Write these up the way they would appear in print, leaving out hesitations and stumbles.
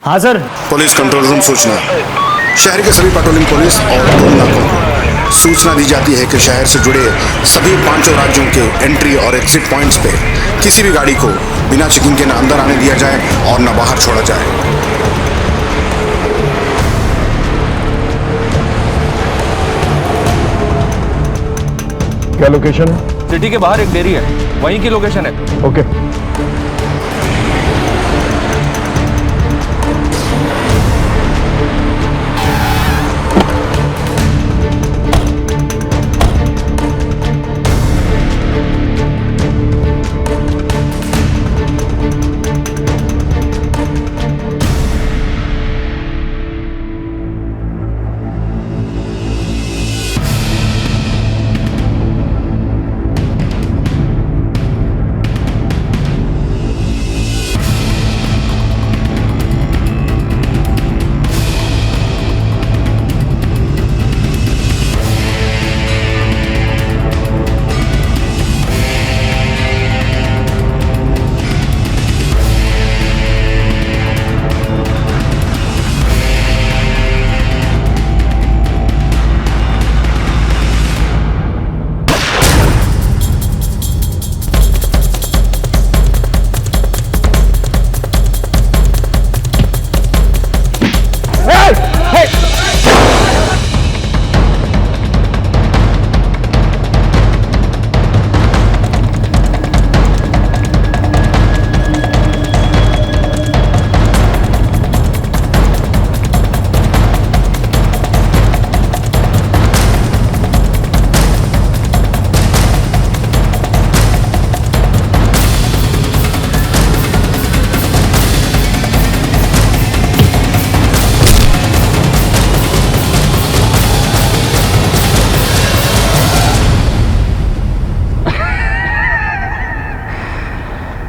हाँ sir. Police control room सूचना। शहर के सभी पेट्रोलिंग पुलिस और टोल नाकों को सूचना दी जाती है कि शहर से जुड़े सभी 5 राज्यों के एंट्री और एग्जिट पॉइंट्स पे किसी भी गाड़ी को बिना चेकिंग के न अंदर आने दिया जाए और न बाहर छोड़ा जाए। क्या लोकेशन है? सिटी के बाहर एक डेयरी है, वहीं की लोकेशन है। ओके।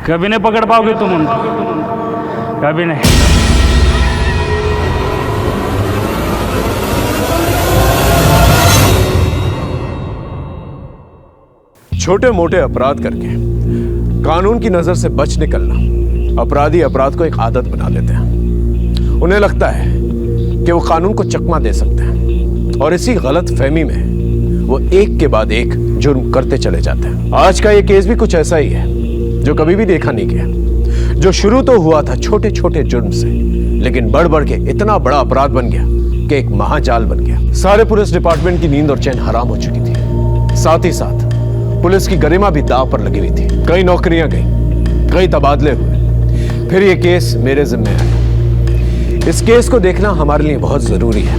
कभी नहीं पकड़ पाओगे तुम उनको, कभी नहीं। छोटे मोटे अपराध करके कानून की नजर से बच निकलना अपराधी अपराध को एक आदत बना लेते हैं। उन्हें लगता है कि वो कानून को चकमा दे सकते हैं और इसी गलत फहमी में वो एक के बाद एक जुर्म करते चले जाते हैं। आज का ये केस भी कुछ ऐसा ही है जो कभी भी देखा नहीं गया, जो शुरू तो हुआ था छोटे छोटे जुर्म से, लेकिन बढ़ बढ़ के इतना बड़ा अपराध बन गया कि एक महाजाल बन गया। सारे पुलिस डिपार्टमेंट की नींद और चैन हराम हो चुकी थी। साथ ही साथ पुलिस की गरिमा भी दांव पर लगी हुई थी। कई नौकरियां गई, कई तबादले हुए, फिर यह केस मेरे जिम्मे आया। इस केस को देखना हमारे लिए बहुत जरूरी है,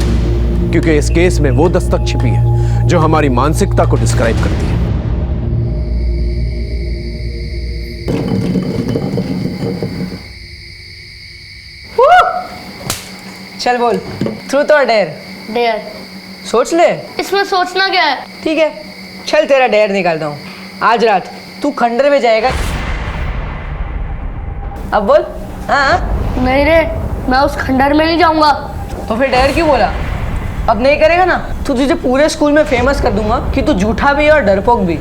क्योंकि इस केस में वो दस्तक छिपी है जो हमारी मानसिकता को डिस्क्राइब करती है। चल बोल, ट्रूथ और डेयर? डेयर। सोच ले। इसमें सोचना क्या है? ठीक है, चल तेरा डेयर निकालता हूँ। आज रात तू खंडर में जाएगा। अब बोल। हाँ। नहीं रे, मैं उस खंडर में नहीं जाऊंगा। तो फिर डेयर क्यों बोला? अब नहीं करेगा ना तो तुझे पूरे स्कूल में फेमस कर दूंगा कि तू झूठा भी है और डरपोक भी।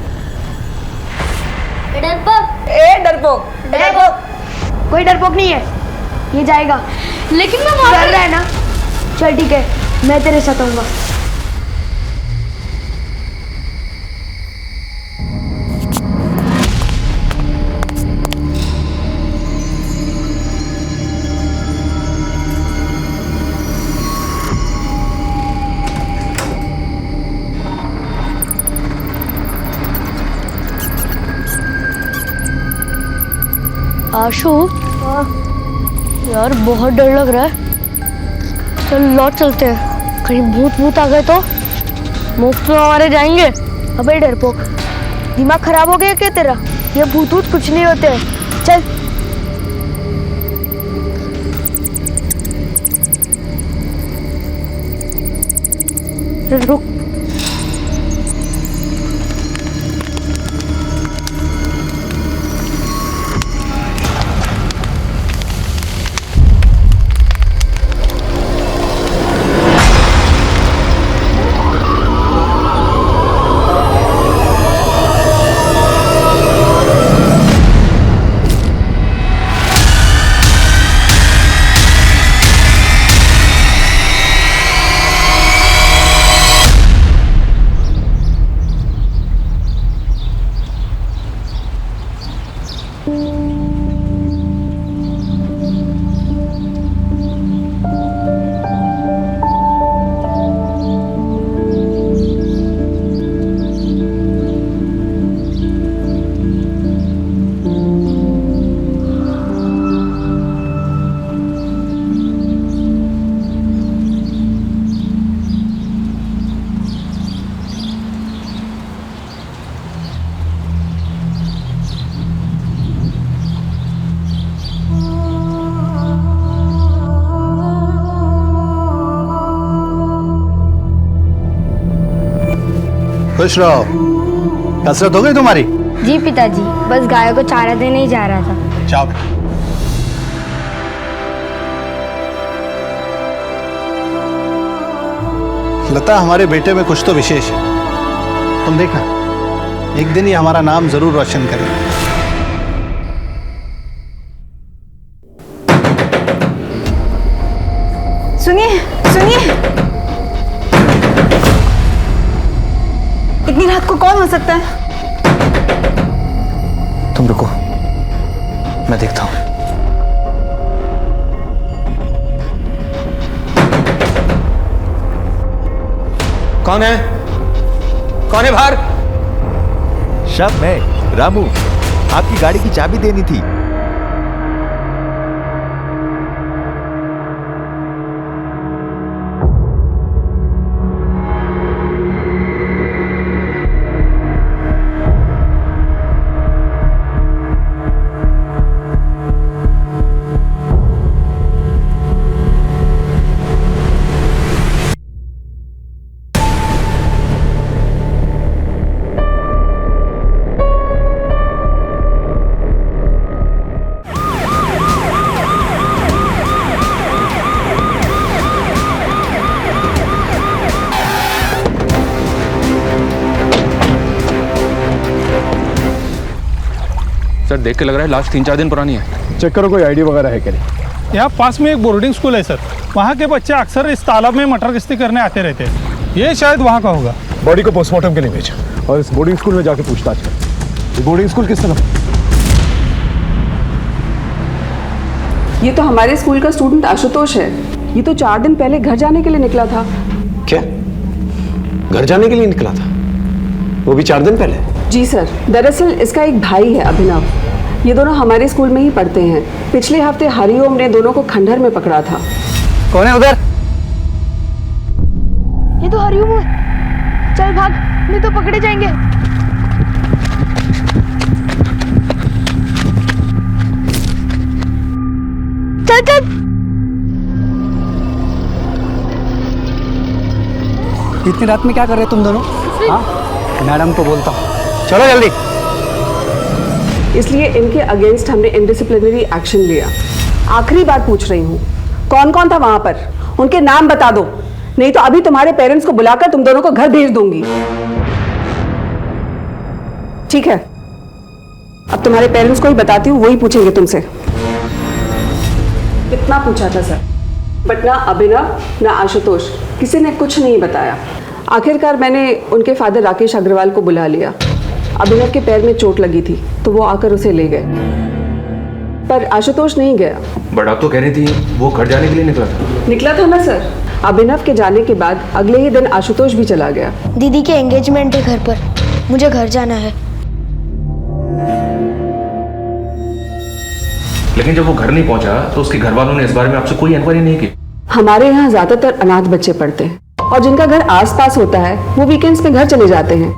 डरपोक? ए डरपोक, डरपोक कोई डरपोक नहीं है, ये जाएगा। लेकिन मैं डर रहा है ना। चल ठीक है, मैं तेरे साथ आऊंगा। आशु, यार बहुत डर लग रहा है। चल लौट चलते हैं, कहीं भूत भूत आ गए तो मुफ्त में हमारे जाएंगे। अबे डरपोक, दिमाग खराब हो गया क्या तेरा? ये भूत भूत कुछ नहीं होते। चल। रुक। खुश रहो। कसरत हो गई तुम्हारी? जी पिताजी, बस गायों को चारा देने ही जा रहा था। जाओ। लता, हमारे बेटे में कुछ तो विशेष है। तुम देखना, एक दिन ही हमारा नाम जरूर रोशन करेगा। सुनिए सुनिए, इतनी रात को कौन हो सकता है? तुम रुको, मैं देखता हूं। कौन है? कौन है बाहर? शब, मैं रामू, आपकी गाड़ी की चाबी देनी थी। सर देख के लग रहा है लाश 3-4 दिन पुरानी है। चेक करो कोई आईडी वगैरह है क्या नहीं। यहाँ पास में एक बोर्डिंग स्कूल है सर, वहाँ के बच्चे अक्सर इस तालाब में मटर गश्ती करने आते रहते हैं। ये शायद वहाँ का होगा। बॉडी को पोस्टमार्टम के लिए भेजा और इस बोर्डिंग स्कूल में जाके पूछताछ कर। ये बोर्डिंग स्कूल किस तरफ? ये तो हमारे स्कूल का स्टूडेंट आशुतोष है। ये तो 4 दिन पहले घर जाने के लिए निकला था। क्या घर जाने के लिए निकला था? वो भी 4 दिन पहले? जी सर, दरअसल इसका एक भाई है अभिनव। ये दोनों हमारे स्कूल में ही पढ़ते हैं। पिछले हफ्ते हरिओम ने दोनों को खंडहर में पकड़ा था। कौन है उधर? ये तो हरिओम है। चल भाग, नहीं तो पकड़े जाएंगे। चल चल। इतनी रात में क्या कर रहे हो तुम दोनों? हाँ, मैडम को बोलता हूँ, चलो जल्दी। इसलिए इनके अगेंस्ट हमने इनडिसिप्लिनरी एक्शन लिया। आखिरी बार पूछ रही हूँ, कौन कौन था वहां पर? उनके नाम बता दो, नहीं तो अभी तुम्हारे पेरेंट्स को बुलाकर तुम दोनों को घर भेज दूंगी। ठीक है, अब तुम्हारे पेरेंट्स को ही बताती हूँ, वही पूछेंगे तुमसे। कितना पूछा था सर, बट ना अभिनव ना आशुतोष किसी ने कुछ नहीं बताया। आखिरकार मैंने उनके फादर राकेश अग्रवाल को बुला लिया। अभिनव के पैर में चोट लगी थी तो वो आकर उसे ले गए, पर आशुतोष नहीं गया। बट आप तो कह रही थी वो घर जाने के लिए निकला था ना सर। अभिनव के जाने के बाद अगले ही दिन आशुतोष भी चला गया। दीदी के एंगेजमेंट है घर पर, मुझे घर जाना है। लेकिन जब वो घर नहीं पहुंचा तो उसके घर वालों ने इस बारे में आपसे कोई इंक्वायरी नहीं की? हमारे यहाँ ज्यादातर अनाथ बच्चे पढ़ते हैं और जिनका घर आसपास होता है वो वीकेंड्स में घर चले जाते हैं।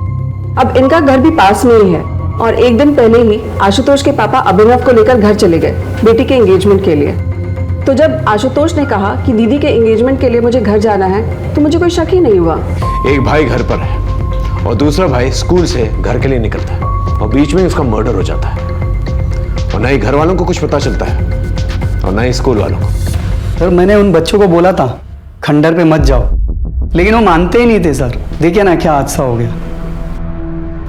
अब इनका घर भी पास में ही है और एक दिन पहले ही आशुतोष के पापा अभिनव को लेकर घर चले गए बेटी के एंगेजमेंट के लिए। तो जब आशुतोष ने कहा कि दीदी के एंगेजमेंट के लिए मुझे घर जाना है तो मुझे कोई शक ही नहीं हुआ। एक भाई घर पर है और दूसरा भाई स्कूल से घर के लिए निकलता है और बीच में उसका मर्डर हो जाता है और ना ही घर वालों को कुछ पता चलता है और ना ही स्कूल वालों को। सर मैंने उन बच्चों को बोला था खंडर पे मत जाओ, लेकिन वो मानते ही नहीं थे सर। देखिए ना क्या हादसा हो गया।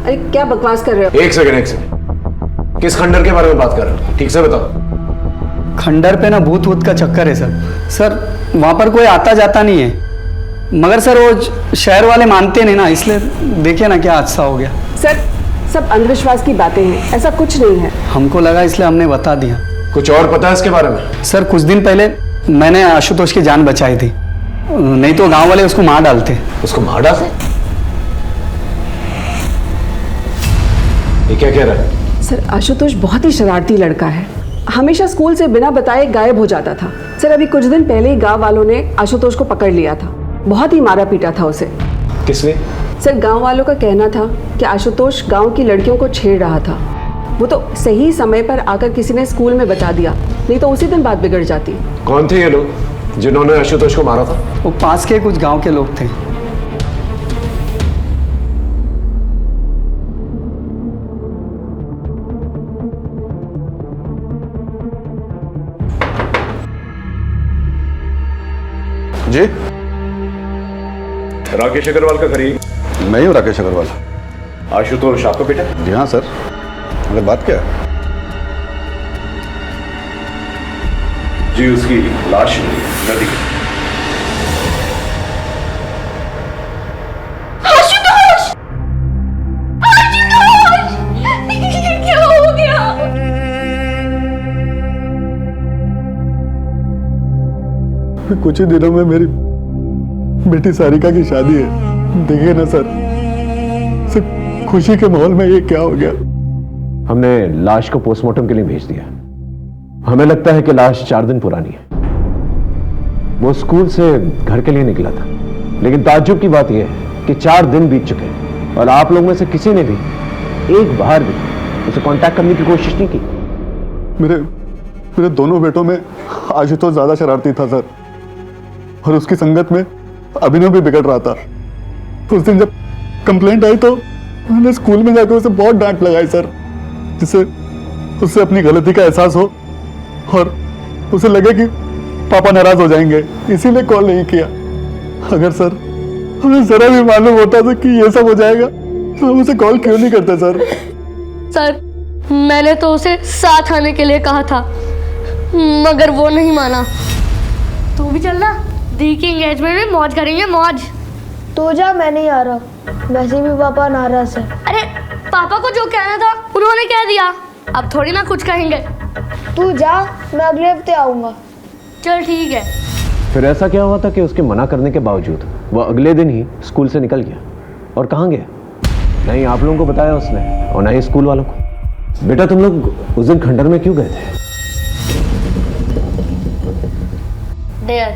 अरे क्या बकवास कर रहे हो? एक सेकंड, किस खंडर के बारे में बात कर रहे हो? ठीक से बताओ। खंडर पे ना भूत वूत का चक्कर है सर। सर वहाँ पर कोई आता जाता नहीं है, मगर सर वो शहर वाले मानते नहीं ना, इसलिए देखिए ना क्या हादसा हो गया। सर सब अंधविश्वास की बातें हैं, ऐसा कुछ नहीं है। हमको लगा इसलिए हमने बता दिया। कुछ और पता है इसके बारे में? सर कुछ दिन पहले मैंने आशुतोष की जान बचाई थी, नहीं तो गांव वाले उसको मार डालते। उसको मार डालते? ये क्या कह रहा है? सर आशुतोष बहुत ही शरारती लड़का है, हमेशा स्कूल से बिना बताए गायब हो जाता था। सर अभी कुछ दिन पहले ही गांव वालों ने आशुतोष को पकड़ लिया था, बहुत ही मारा पीटा था उसे। किसने? सर गांव वालों का कहना था कि आशुतोष गांव की लड़कियों को छेड़ रहा था। वो तो सही समय पर आकर किसी ने स्कूल में बता दिया, नहीं तो उसी दिन बात बिगड़ जाती। कौन थे ये लोग जिन्होंने आशुतोष को मारा था? वो पास के कुछ गांव के लोग थे। जी राकेश अग्रवाल का घर मैं ही हूँ राकेश अग्रवाल। आशुतोष आपका बेटा? जी हाँ सर, अगर बात क्या है? जी उसकी लाश मिली नदी में। क्या हो गया? कुछ ही दिनों में मेरी बेटी सारिका की शादी है। देखिए ना सर, सिर्फ खुशी के माहौल में ये क्या हो गया। हमने लाश को पोस्टमार्टम के लिए भेज दिया। हमें लगता है कि लाश 4 दिन पुरानी है। वो स्कूल से घर के लिए निकला था, लेकिन ताज्जुब की बात यह है कि 4 दिन बीत चुके हैं और आप लोग में से किसी ने भी एक बार भी उसे कांटेक्ट करने की कोशिश नहीं की। मेरे दोनों बेटों में आशुतोष ज्यादा शरारती था सर, और उसकी संगत में अभिनव भी बिगड़ रहा था। उस दिन जब कंप्लेंट आई तो मैंने स्कूल में जाकर उसे बहुत डांट लगाई सर, जिससे उससे अपनी गलती का एहसास हो और उसे लगे कि पापा नाराज हो जाएंगे, इसीलिए कॉल नहीं किया। अगर सर हमें जरा भी मालूम होता था कि ये सब हो जाएगा तो हम उसे कॉल क्यों नहीं करते सर? सर मैंने तो उसे साथ आने के लिए कहा था, मगर वो नहीं माना। तू भी चलना, दी की एंगेजमेंट में मौज करेंगे, मौज। तो जा, मैं नहीं आ रहा, वैसे भी पापा नाराज है। अरे पापा को जो कहना था उन्होंने कह दिया, अब थोड़ी ना कुछ कहेंगे। तू जा, मैं अगले हफ्ते आऊंगा। चल ठीक है। फिर ऐसा क्या हुआ था कि उसके मना करने के बावजूद वो अगले दिन ही स्कूल से निकल गया? और कहाँ गया? नहीं आप लोगों को बताया उसने और ना ही स्कूल वालों को। बेटा तुम लोग उस दिन खंडर में क्यों गए थे? डेयर,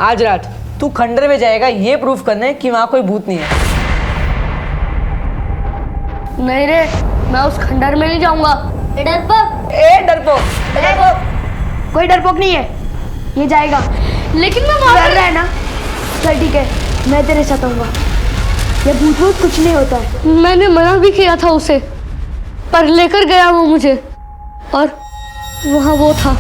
आज रात तू खंडर में जाएगा ये प्रूफ करने कि वहां कोई भूत नहीं है। नहीं रे, मैं उस खंडर में नहीं जाऊंगा। डरपोक, कोई डरपोक नहीं है, ये जाएगा। लेकिन मैं वहां डर रहा है ना? चल ठीक है, मैं तेरे साथ आऊंगा। ये भूत भूत कुछ नहीं होता है। मैंने मना भी किया था उसे, पर लेकर गया वो मुझे, और वहां वो था।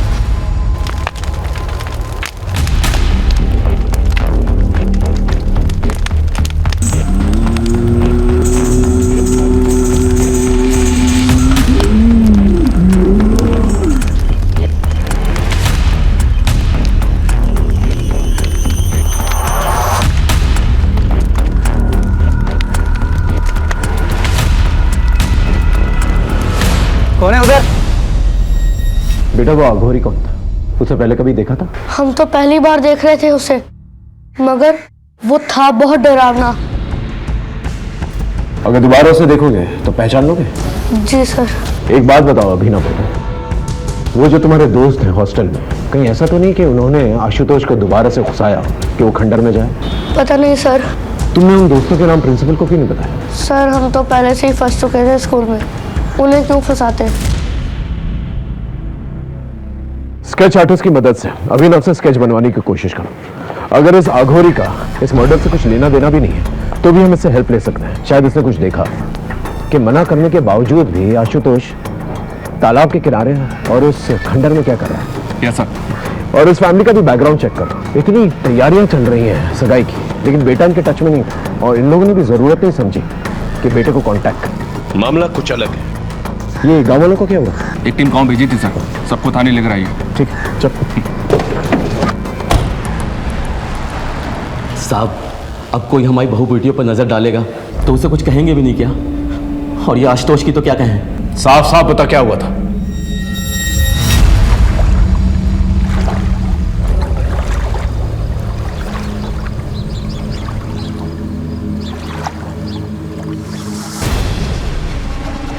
कौन है उधर? बेटा वो अघोरी कौन था? उसे पहले कभी देखा था? हम तो पहली बार देख रहे थे उसे, मगर वो था बहुत डरावना। अगर दोबारा उसे देखोगे तो पहचान लोगे? जी सर। एक बात बताओ अभिनव बेटा, वो जो तुम्हारे दोस्त हैं हॉस्टल में, कहीं ऐसा तो नहीं कि उन्होंने आशुतोष को दोबारा से उकसाया कि वो खंडर में जाए? पता नहीं सर। तुमने उन दोस्तों के नाम प्रिंसिपल को क्यों नहीं बताया? सर हम तो पहले से ही फंस चुके थे स्कूल में, उन्हें क्यों फंसाते? स्केच आर्टिस्ट की मदद से अभिनव से स्केच बनवाने की कोशिश करो। अगर इस अघोरी का इस मर्डर से कुछ लेना देना भी नहीं है तो भी हम इससे हेल्प ले सकते हैं। शायद इसने कुछ देखा कि मना करने के बावजूद भी आशुतोष तालाब के किनारे और उस खंडर में क्या कर रहा है। Yes sir. और इस फैमिली का भी बैकग्राउंड चेक करो। इतनी तैयारियां चल रही हैं सगाई की, लेकिन बेटा इनके टच में नहीं था और इन लोगों ने भी जरूरत नहीं समझी कि बेटे को कांटेक्ट करें। मामला कुछ अलग है। ये गाँव वालों को क्या हुआ? एक टीम गाँव भेजी थी सर, सबको थाने लेकर आई है। ठीक, चल। साहब अब कोई हमारी बहू बेटियों पर नजर डालेगा तो उसे कुछ कहेंगे भी नहीं क्या? और ये आशुतोष की तो क्या कहें? साफ साफ बता क्या हुआ था?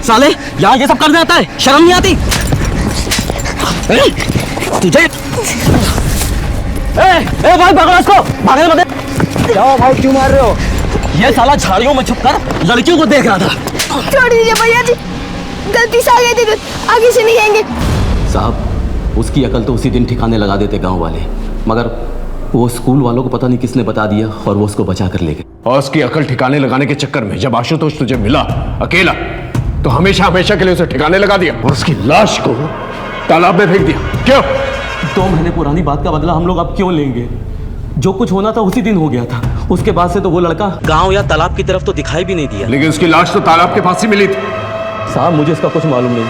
साले यहाँ ये सब करने आता है, शर्म नहीं आती तुझे? ए भाई पकड़ो इसको, भागने मत दे। जाओ भाई, क्यों मार रहे हो? ये साला झाड़ियों में छुपकर लड़कियों को देख रहा था। छोड़ दीजिए भैया जी, गलती से आ गए थे, आगे से नहीं आएंगे। साहब उसकी अकल तो उसी दिन ठिकाने लगा देते गांव वाले, मगर वो स्कूल वालों को पता नहीं किसने बता दिया और वो उसको बचा कर ले गए। और उसकी अकल ठिकाने लगाने के चक्कर में जब आशुतोष तुझे मिला अकेला तो हमेशा हमेशा के लिए उसे ठिकाने लगा दिया और उसकी लाश को तालाब में फेंक दिया। क्यों? 2 महीने पुरानी बात का बदला हम लोग अब क्यों लेंगे? जो कुछ होना था उसी दिन हो गया था। उसके बाद से तो वो लड़का गांव या तालाब की तरफ तो दिखाई भी नहीं दिया। लेकिन उसकी लाश तो तालाब के पास ही मिली थी। साहब मुझे इसका कुछ मालूम नहीं।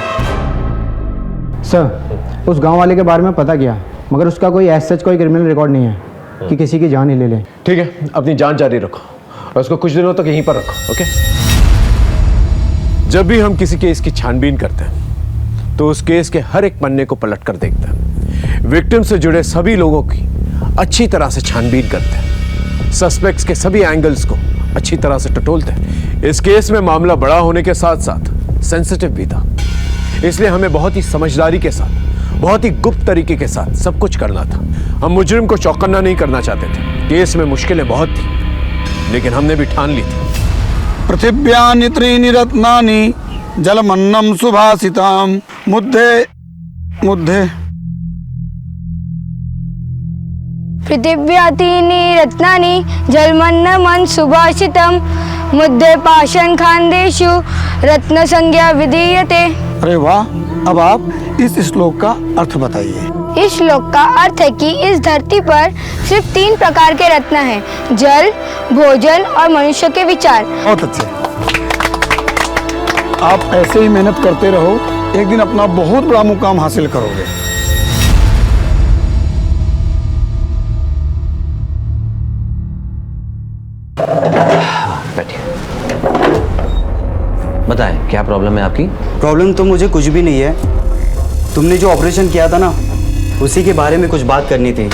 सर उस गांव वाले के बारे में पता किया, मगर उसका कोई सच कोई क्रिमिनल रिकॉर्ड नहीं है कि किसी की जान ही ले ले। ठीक है, अपनी जान जारी रखो और उसको कुछ दिनों तक यहीं पर रखो। ओके? जब भी हम किसी केस की छानबीन करते हैं तो उस केस के हर एक पन्ने को पलट कर देखते हैं, विक्टिम से जुड़े सभी लोगों की अच्छी तरह से छानबीन करते हैं, सस्पेक्ट्स के सभी एंगल्स को अच्छी तरह से टटोलते हैं। इस केस में मामला बड़ा होने के साथ साथ सेंसिटिव भी था, इसलिए हमें बहुत ही समझदारी के साथ, बहुत ही गुप्त तरीके के साथ सब कुछ करना था। हम मुजरिम को चौकन्ना नहीं करना चाहते थे। केस में मुश्किलें बहुत थी, लेकिन हमने भी ठान ली थी। पृथिव्यानि त्रीणि रत्नानि जलमन्नं सुभाषिताम मुद्धे मुद्धे। पृथिव्या त्रीणि रत्नानि जलमन्नं सुभाषितं मुद्धे पाषाण खान्देषु रत्न संज्ञा विधीयते। अरे वाह, अब आप इस श्लोक का अर्थ बताइए। इस श्लोक का अर्थ है कि इस धरती पर सिर्फ 3 प्रकार के रत्न हैं, जल, भोजन और मनुष्य के विचार। बहुत अच्छे, आप ऐसे ही मेहनत करते रहो, एक दिन अपना बहुत बड़ा मुकाम हासिल करोगे। बताएं क्या प्रॉब्लम है आपकी? प्रॉब्लम तो मुझे कुछ भी नहीं है। तुमने जो ऑपरेशन किया था ना, उसी के बारे में कुछ बात करनी थी।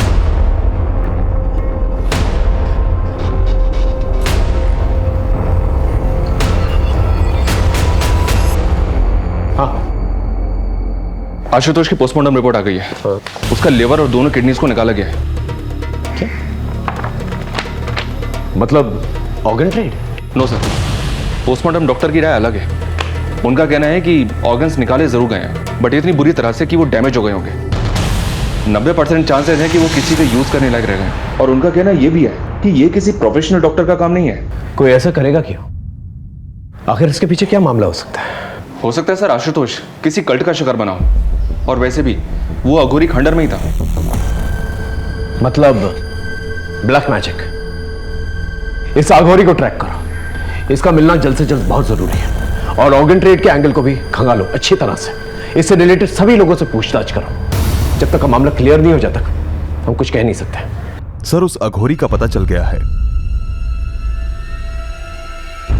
हाँ, आशुतोष की पोस्टमार्टम रिपोर्ट आ गई है। उसका लिवर और दोनों किडनीज को निकाला गया है। क्या मतलब organ trade? No sir, postmortem doctor की राय अलग है। उनका कहना है कि ऑर्गन्स निकाले जरूर गए हैं, बट इतनी बुरी तरह से कि वो डैमेज हो गए होंगे। 90% चांसेस हैं कि वो किसी के यूज करने लायक रह गए। और उनका कहना ये भी है कि ये किसी प्रोफेशनल डॉक्टर का काम नहीं है। कोई ऐसा करेगा क्यों? आखिर इसके पीछे क्या मामला हो सकता है? हो सकता है सर आशुतोष किसी कल्ट का शिकार बना हो, और वैसे भी वो अघोरी खंडर में ही था। मतलब ब्लैक मैजिक। इस अघोरी को ट्रैक करो, इसका मिलना जल्द से जल्द बहुत जरूरी है। और ऑर्गन ट्रेड के एंगल को भी खंगालो अच्छी तरह से। इससे रिलेटेड सभी लोगों से पूछताछ करो। जब तक मामला क्लियर नहीं हो जाता हम कुछ कह नहीं सकते। सर उस अघोरी का पता चल गया है।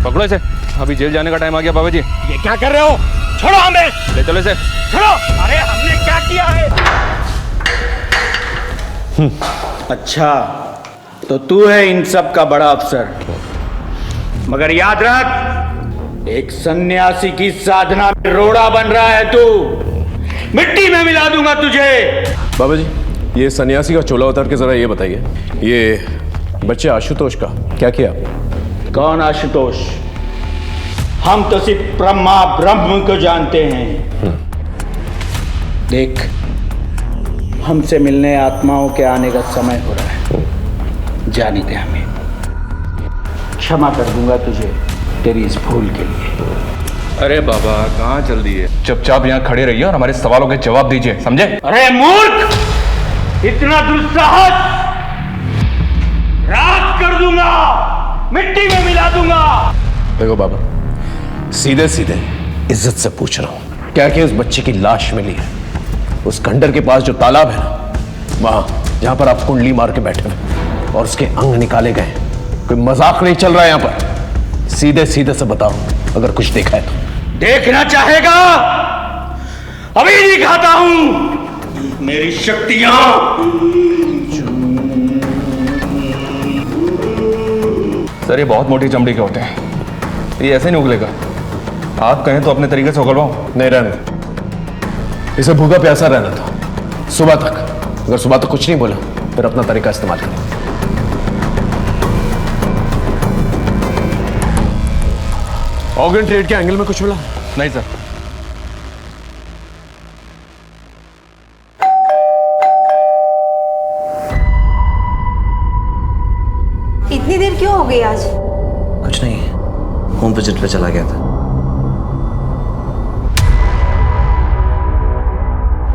पकड़ो इसे, अभी जेल जाने का टाइम आ गया। बाबा जी ये क्या कर रहे हो? छोड़ो हमें। ले चलो इसे। छोड़ो। अरे हमने क्या किया है? अच्छा तो तू है इन सब का बड़ा अफसर, मगर याद रख, एक सन्यासी की साधना में रोड़ा बन रहा है तू। मिट्टी में मिला दूंगा तुझे। बाबा जी ये सन्यासी का चोला उतार के जरा ये बताइए, ये बच्चे आशुतोष का क्या किया? कौन आशुतोष? हम तो सिर्फ ब्रह्मा ब्रह्म को जानते हैं। देख, हमसे मिलने आत्माओं के आने का समय हो रहा है। जाने दे हमें। क्षमा कर दूंगा तुझे तेरी इस भूल के लिए। अरे बाबा कहाँ चल दिए? चुपचाप यहाँ खड़े रहिए और हमारे सवालों के जवाब दीजिए, समझे? अरे मूर्ख, इतना दुस्साहस! राख कर दूंगा, मिट्टी में मिला दूंगा। देखो बाबा, सीधे सीधे इज्जत से पूछ रहा हूं, क्या कि उस बच्चे की लाश मिली है उस खंडर के पास जो तालाब है ना, वहां जहां पर आप कुंडली मार के बैठे हुए और उसके अंग निकाले गए? कोई मजाक नहीं चल रहा है यहां पर। सीधे सीधे से बताओ अगर कुछ देखा है तो। देखना चाहेगा? अभी दिखाता हूं मेरी शक्तियां। सर ये बहुत मोटी चमड़ी के होते हैं, ये ऐसे नहीं उगलेगा। आप कहें तो अपने तरीके से उगलवाऊं? नहीं, रहने दो। इसे भूखा प्यासा रहना था सुबह तक। अगर सुबह तक कुछ नहीं बोला फिर अपना तरीका इस्तेमाल करें। ऑर्गन ट्रेड के एंगल में कुछ मिला? नहीं सर। इतनी देर क्यों हो गई आज? कुछ नहीं, होम विजिट पे चला गया था।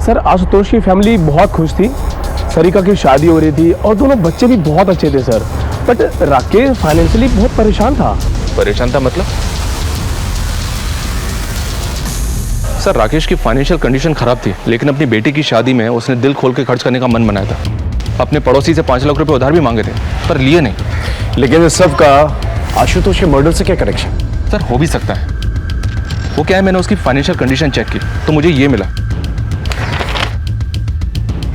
सर आशुतोष की फैमिली बहुत खुश थी। सरिका की शादी हो रही थी और दोनों बच्चे भी बहुत अच्छे थे सर, बट राकेश फाइनेंशियली बहुत परेशान था। परेशान था मतलब? सर राकेश की फाइनेंशियल कंडीशन खराब थी, लेकिन अपनी बेटी की शादी में उसने दिल खोल के खर्च करने का मन बनाया था। अपने पड़ोसी से 5 लाख रुपए उधार भी मांगे थे, पर लिए नहीं। लेकिन इस सब का आशुतोष के मर्डर से क्या कनेक्शन? सर हो भी सकता है। वो क्या है, मैंने उसकी फाइनेंशियल कंडीशन चेक की तो मुझे ये मिला।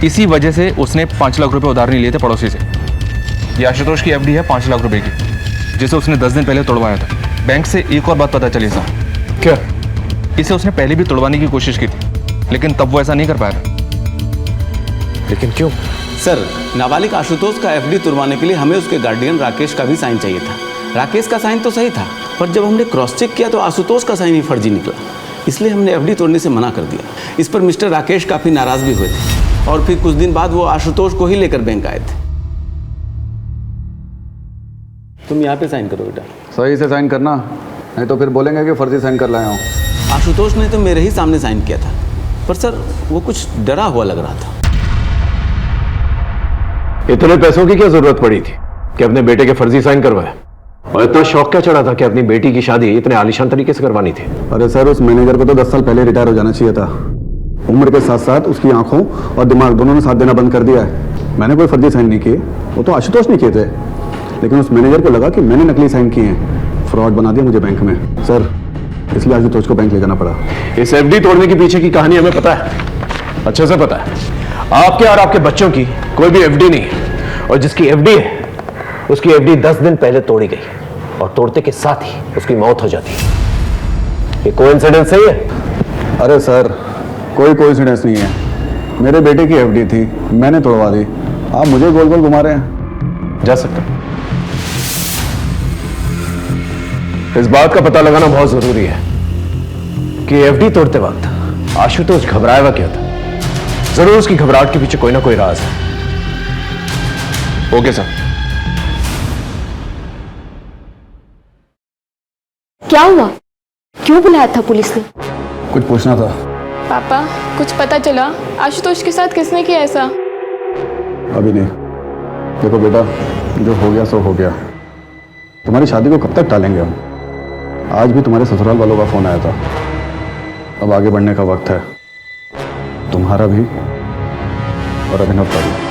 इसी वजह से उसने 5 लाख रुपए उधार नहीं लिए थे पड़ोसी से। ये आशुतोष की एफडी है 5 लाख रुपए की, जिसे उसने 10 दिन पहले तोड़वाया था। बैंक से एक और बात पता चली सर। क्या? इसे उसने पहले भी तोड़वाने की कोशिश की थी, लेकिन तब वो ऐसा नहीं कर पाया था। लेकिन क्यों? सर नाबालिग आशुतोष का एफडी तुड़वाने के लिए हमें उसके गार्डियन राकेश का भी साइन चाहिए था। राकेश का साइन तो सही था, पर जब हमने क्रॉस चेक किया तो आशुतोष का साइन ही फर्जी निकला, इसलिए हमने एफडी तोड़ने से मना कर दिया। इस पर मिस्टर राकेश काफ़ी नाराज़ भी हुए थे और फिर कुछ दिन बाद वो आशुतोष को ही लेकर बैंक आए थे। तुम यहाँ पे साइन करो बेटा। सही से साइन करना, नहीं तो फिर बोलेंगे कि फर्जी साइन कर लाया हूँ। आशुतोष ने तो मेरे ही सामने साइन किया था, पर सर वो कुछ डरा हुआ लग रहा था। इतने पैसों की क्या जरूरत पड़ी थी कि अपने बेटे के फर्जी साइन करवाए? और इतना शौक क्या चढ़ा था कि अपनी बेटी की शादी इतने आलीशान तरीके से करवानी थी? अरे सर, उस मैनेजर को तो 10 साल पहले रिटायर हो जाना चाहिए था। उम्र के साथ साथ उसकी आंखों और दिमाग दोनों ने साथ देना बंद कर दिया है। मैंने कोई फर्जी साइन नहीं किए, वो तो आशुतोष ने किए थे, लेकिन उस मैनेजर को लगा कि मैंने नकली साइन किए हैं, फ्रॉड बना दिया मुझे बैंक में। सर इसलिए आशुतोष को बैंक ले जाना पड़ा। इस एफडी तोड़ने के पीछे की कहानी हमें पता है, अच्छे से पता है। आपके और आपके बच्चों की कोई भी एफडी नहीं है, और जिसकी एफडी है उसकी एफडी 10 दिन पहले तोड़ी गई और तोड़ते के साथ ही उसकी मौत हो जाती है। ये कोइंसिडेंस सही है? अरे सर कोई कोइंसिडेंस नहीं है, मेरे बेटे की एफडी थी, मैंने तोड़वा दी। आप मुझे गोल गोल घुमा रहे हैं। जा सकते। इस बात का पता लगाना बहुत जरूरी है कि एफडी तोड़ते वक्त आशुतोष घबराया हुआ क्या था। जरूर उसकी घबराहट के पीछे कोई ना कोई राज है। Okay sir. क्या हुआ? क्यों बुलाया था पुलिस ने? कुछ पूछना था। पापा कुछ पता चला आशुतोष के साथ किसने किया ऐसा? अभी नहीं। देखो बेटा, जो हो गया सो हो गया। तुम्हारी शादी को कब तक टालेंगे हम? आज भी तुम्हारे ससुराल वालों का फोन आया था। अब आगे बढ़ने का वक्त है, तुम्हारा भी और अभिनव का भी।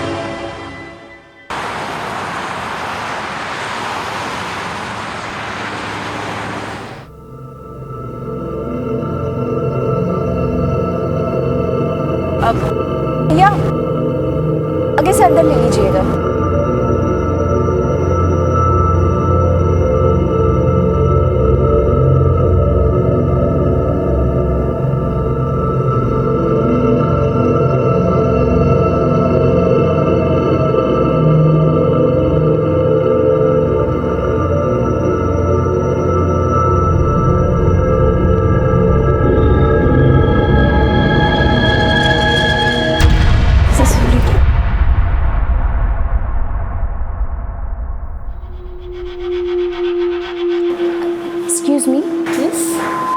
भैया आगे से अंदर ले लीजिएगा।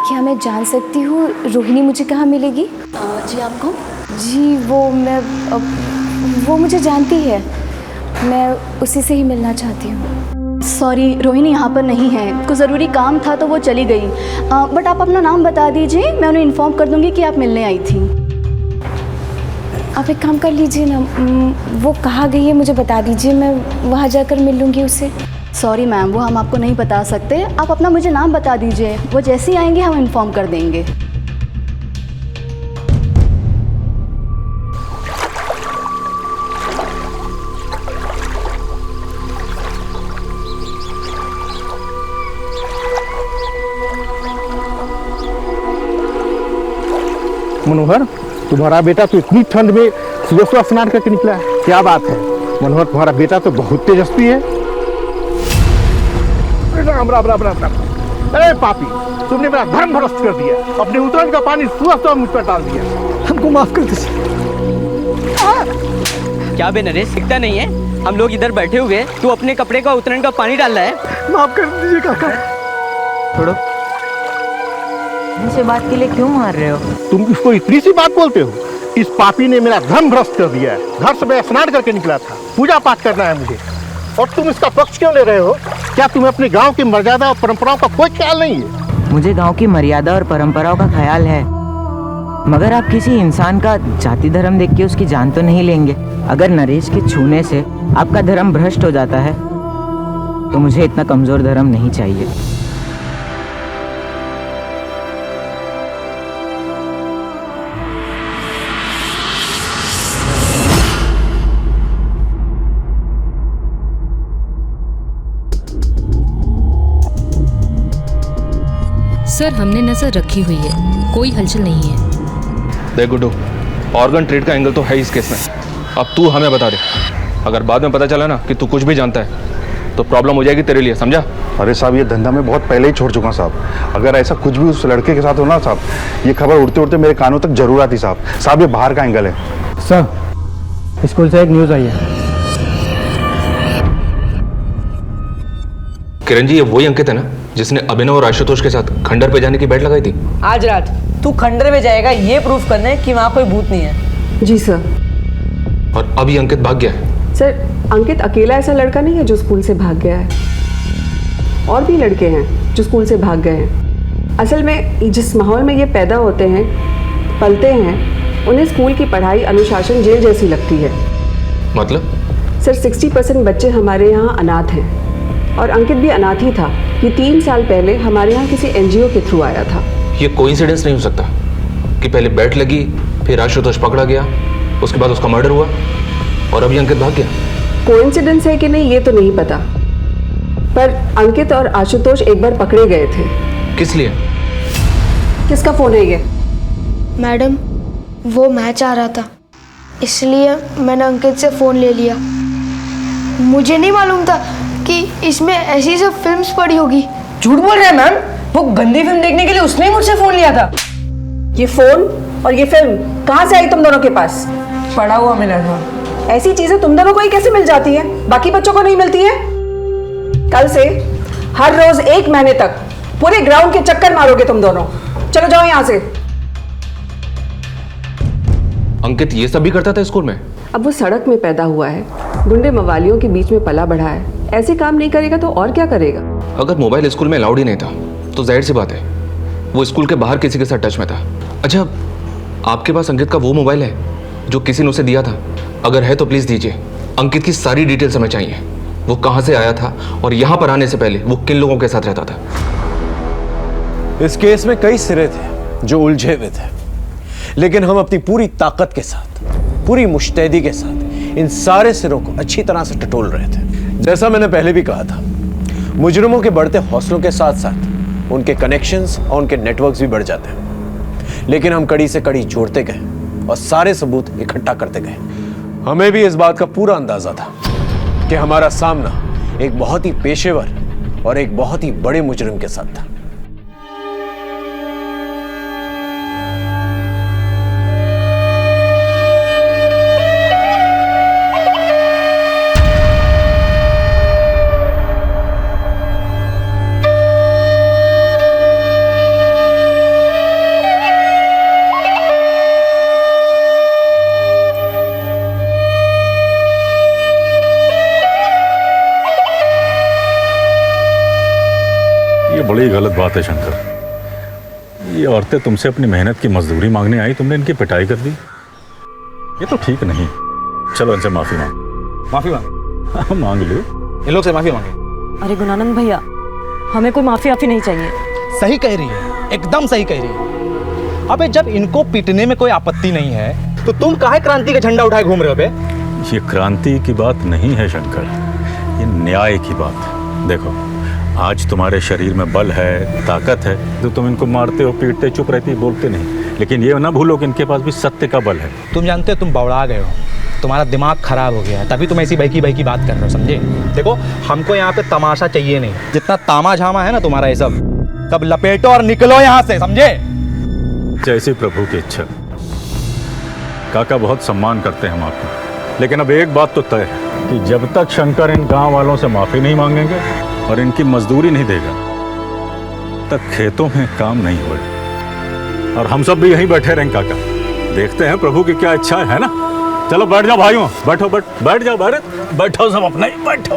क्या मैं जान सकती हूँ रोहिणी मुझे कहाँ मिलेगी? जी आप कौन? जी वो मुझे जानती है, मैं उसी से ही मिलना चाहती हूँ। सॉरी रोहिणी यहाँ पर नहीं है, कुछ ज़रूरी काम था तो वो चली गई। बट आप अपना नाम बता दीजिए, मैं उन्हें इन्फॉर्म कर दूँगी कि आप मिलने आई थी। आप एक काम कर लीजिए ना, वो कहाँ गई है मुझे बता दीजिए, मैं वहाँ जाकर मिल लूँगी उससे। सॉरी मैम, वो हम आपको नहीं बता सकते। आप अपना मुझे नाम बता दीजिए, वो जैसे ही आएंगे हम इन्फॉर्म कर देंगे। मनोहर, तुम्हारा बेटा तो इतनी ठंड में सुबह स्नान करके निकला है, क्या बात है? मनोहर तुम्हारा बेटा तो बहुत तेजस्वी है। राम राम राम राम राम। अरे पापी, तुमने मेरा धर्म भ्रष्ट कर दिया, अपने उतरन का पानी सुबह मुझ पर डाल दिया। हमको माफ कर दीजिए। क्या बे नरेश, दिखता नहीं है हम लोग इधर बैठे हुए, तू अपने कपड़े का उतरन का पानी डाल रहा है? माफ कर दीजिए काका। छोड़ो, इनसे बात के लिए क्यों मार रहे हो? तुम इसको इतनी सी बात बोलते हो? इस पापी ने मेरा धर्म भ्रष्ट कर दिया है। घर से मैं स्नान करके निकला था, पूजा पाठ करना है मुझे, और तुम इसका पक्ष क्यों ले रहे हो? क्या तुम्हें अपने गांव की मर्यादा और परंपराओं का कोई ख्याल नहीं है? मुझे गांव की मर्यादा और परंपराओं का ख्याल है, मगर आप किसी इंसान का जाति धर्म देख के उसकी जान तो नहीं लेंगे। अगर नरेश के छूने से आपका धर्म भ्रष्ट हो जाता है तो मुझे इतना कमजोर धर्म नहीं चाहिए। सर, हमने नजर रखी हुई है, कोई हलचल नहीं है। देख गुड्डू, ऑर्गन ट्रेड का एंगल तो है इस केस में। अब तू हमें बता दे, अगर बाद में पता चला ना कि तू कुछ भी जानता है तो प्रॉब्लम हो जाएगी तेरे लिए, समझा? अरे साहब, ये धंधा मैं बहुत पहले ही छोड़ चुका साहब। अगर ऐसा कुछ भी उस लड़के के साथ हो ना साहब, ये खबर उड़ते उड़ते मेरे कानों तक जरूर आती साहब। साहब, ये बाहर का एंगल है। सर, स्कूल से एक न्यूज़ आई है। किरण जी, ये वही अंकित है ना जिसने अभिनव और आशुतोष के साथ खंडर पे जाने की बेट लगाई थी? आज रात तू खंडर में जाएगा ये प्रूफ करने कि वहाँ कोई भूत नहीं है। जी सर। और अभी अंकित भाग गया है? सर, अंकित अकेला ऐसा लड़का नहीं है जो स्कूल से भाग गया है, और भी लड़के हैं जो स्कूल से भाग गए हैं। असल में जिस माहौल में ये पैदा होते हैं, पलते हैं, उन्हें स्कूल की पढ़ाई अनुशासन जेल जैसी लगती है। मतलब? सर, 60% बच्चे हमारे यहाँ अनाथ हैं, और अंकित भी अनाथ ही था। ये 3 साल पहले हमारे यहाँ किसी NGO के थ्रू आया था। ये कोइंसिडेंस नहीं हो सकता कि पहले बैट लगी, फिर आशुतोष पकड़ा गया, उसके बाद उसका मर्डर हुआ और अभी अंकित भाग गया। कोइंसिडेंस है कि नहीं ये तो नहीं पता, पर अंकित और आशुतोष एक बार पकड़े गए थे। किस लिए? किसका फोन है ये? मैडम, वो मैच आ रहा था, इसलिए मैंने अंकित से फ़ोन ले लिया। मुझे नहीं मालूम था कि इसमें ऐसी सब फिल्म्स पड़ी होगी। झूठ बोल रहे हैं मैम, वो गंदी फिल्म देखने के लिए उसने ही मुझसे फोन लिया था। ये फोन और ये फिल्म कहाँ से आई तुम दोनों के पास? पड़ा हुआ मिला था। ऐसी चीजें तुम दोनों को ही कैसे मिल जाती है, बाकी बच्चों को नहीं मिलती है? कल से हर रोज 1 महीने तक पूरे ग्राउंड के चक्कर मारोगे तुम दोनों। चलो जाओ यहाँ से। अंकित ये सब भी करता था स्कूल में? अब वो सड़क में पैदा हुआ है, गुंडे मवालियों के बीच में पला बढ़ा है, ऐसे काम नहीं करेगा तो और क्या करेगा? अगर मोबाइल स्कूल में अलाउड ही नहीं था तो जाहिर सी बात है वो स्कूल के बाहर किसी के साथ टच में था। अच्छा, आपके पास अंकित का वो मोबाइल है जो किसी ने उसे दिया था? अगर है तो प्लीज दीजिए। अंकित की सारी डिटेल्स हमें चाहिए, वो कहाँ से आया था और यहाँ पर आने से पहले वो किन लोगों के साथ रहता था। इस केस में कई सिरे थे जो उलझे हुए थे, लेकिन हम अपनी पूरी ताकत के साथ, पूरी मुस्तैदी के साथ इन सारे सिरों को अच्छी तरह से टटोल रहे थे। जैसा मैंने पहले भी कहा था, मुजरिमों के बढ़ते हौसलों के साथ साथ उनके कनेक्शंस और उनके नेटवर्क्स भी बढ़ जाते हैं, लेकिन हम कड़ी से कड़ी जोड़ते गए और सारे सबूत इकट्ठा करते गए। हमें भी इस बात का पूरा अंदाजा था कि हमारा सामना एक बहुत ही पेशेवर और एक बहुत ही बड़े मुजरिम के साथ था। बड़ी गलत बात है शंकर। ये औरतें तुमसे अपनी मेहनत की मजदूरी मांगने आई, तुमने इनकी पिटाई कर दी। ये तो ठीक नहीं। चलो इनसे माफी मांग। मांग लो, इन लोग से माफी मांगे। अरे गुणानंद भैया, हमें कोई माफी नहीं चाहिए। सही कह रही है, एकदम सही कह रही है। अबे जब इनको पीटने में कोई आपत्ति नहीं है तो तुम काहे क्रांति का झंडा उठाए घूम रहे हो बे? ये क्रांति की बात नहीं है शंकर, ये न्याय की बात है। देखो, आज तुम्हारे शरीर में बल है, ताकत है, तो तुम इनको मारते हो, पीटते, चुप रहती, बोलते नहीं। लेकिन ये ना भूलो कि इनके पास भी सत्य का बल है। तुम जानते हो तुम बौड़ा गए हो, तुम्हारा दिमाग खराब हो गया है, तभी तुम ऐसी बहकी बहकी बात कर रहे हो, समझे? देखो, हमको यहाँ पे तमाशा चाहिए नहीं। जितना तामा झामा है ना तुम्हारा ये सब लपेटो और निकलो यहाँ से, समझे? जैसी प्रभु की इच्छा। काका, बहुत सम्मान करते हैं हम आपको, लेकिन अब एक बात तो तय है कि जब तक शंकर इन गांव वालों से माफी नहीं मांगेंगे और इनकी मजदूरी नहीं देगा, तब खेतों में काम नहीं होगा। और हम सब भी यहीं बैठे रहेंगे काका, देखते हैं प्रभु की क्या इच्छा है ना। चलो बैठ जाओ भाइयों, बैठो बैठ जाओ, बैठो सब अपना ही बैठो।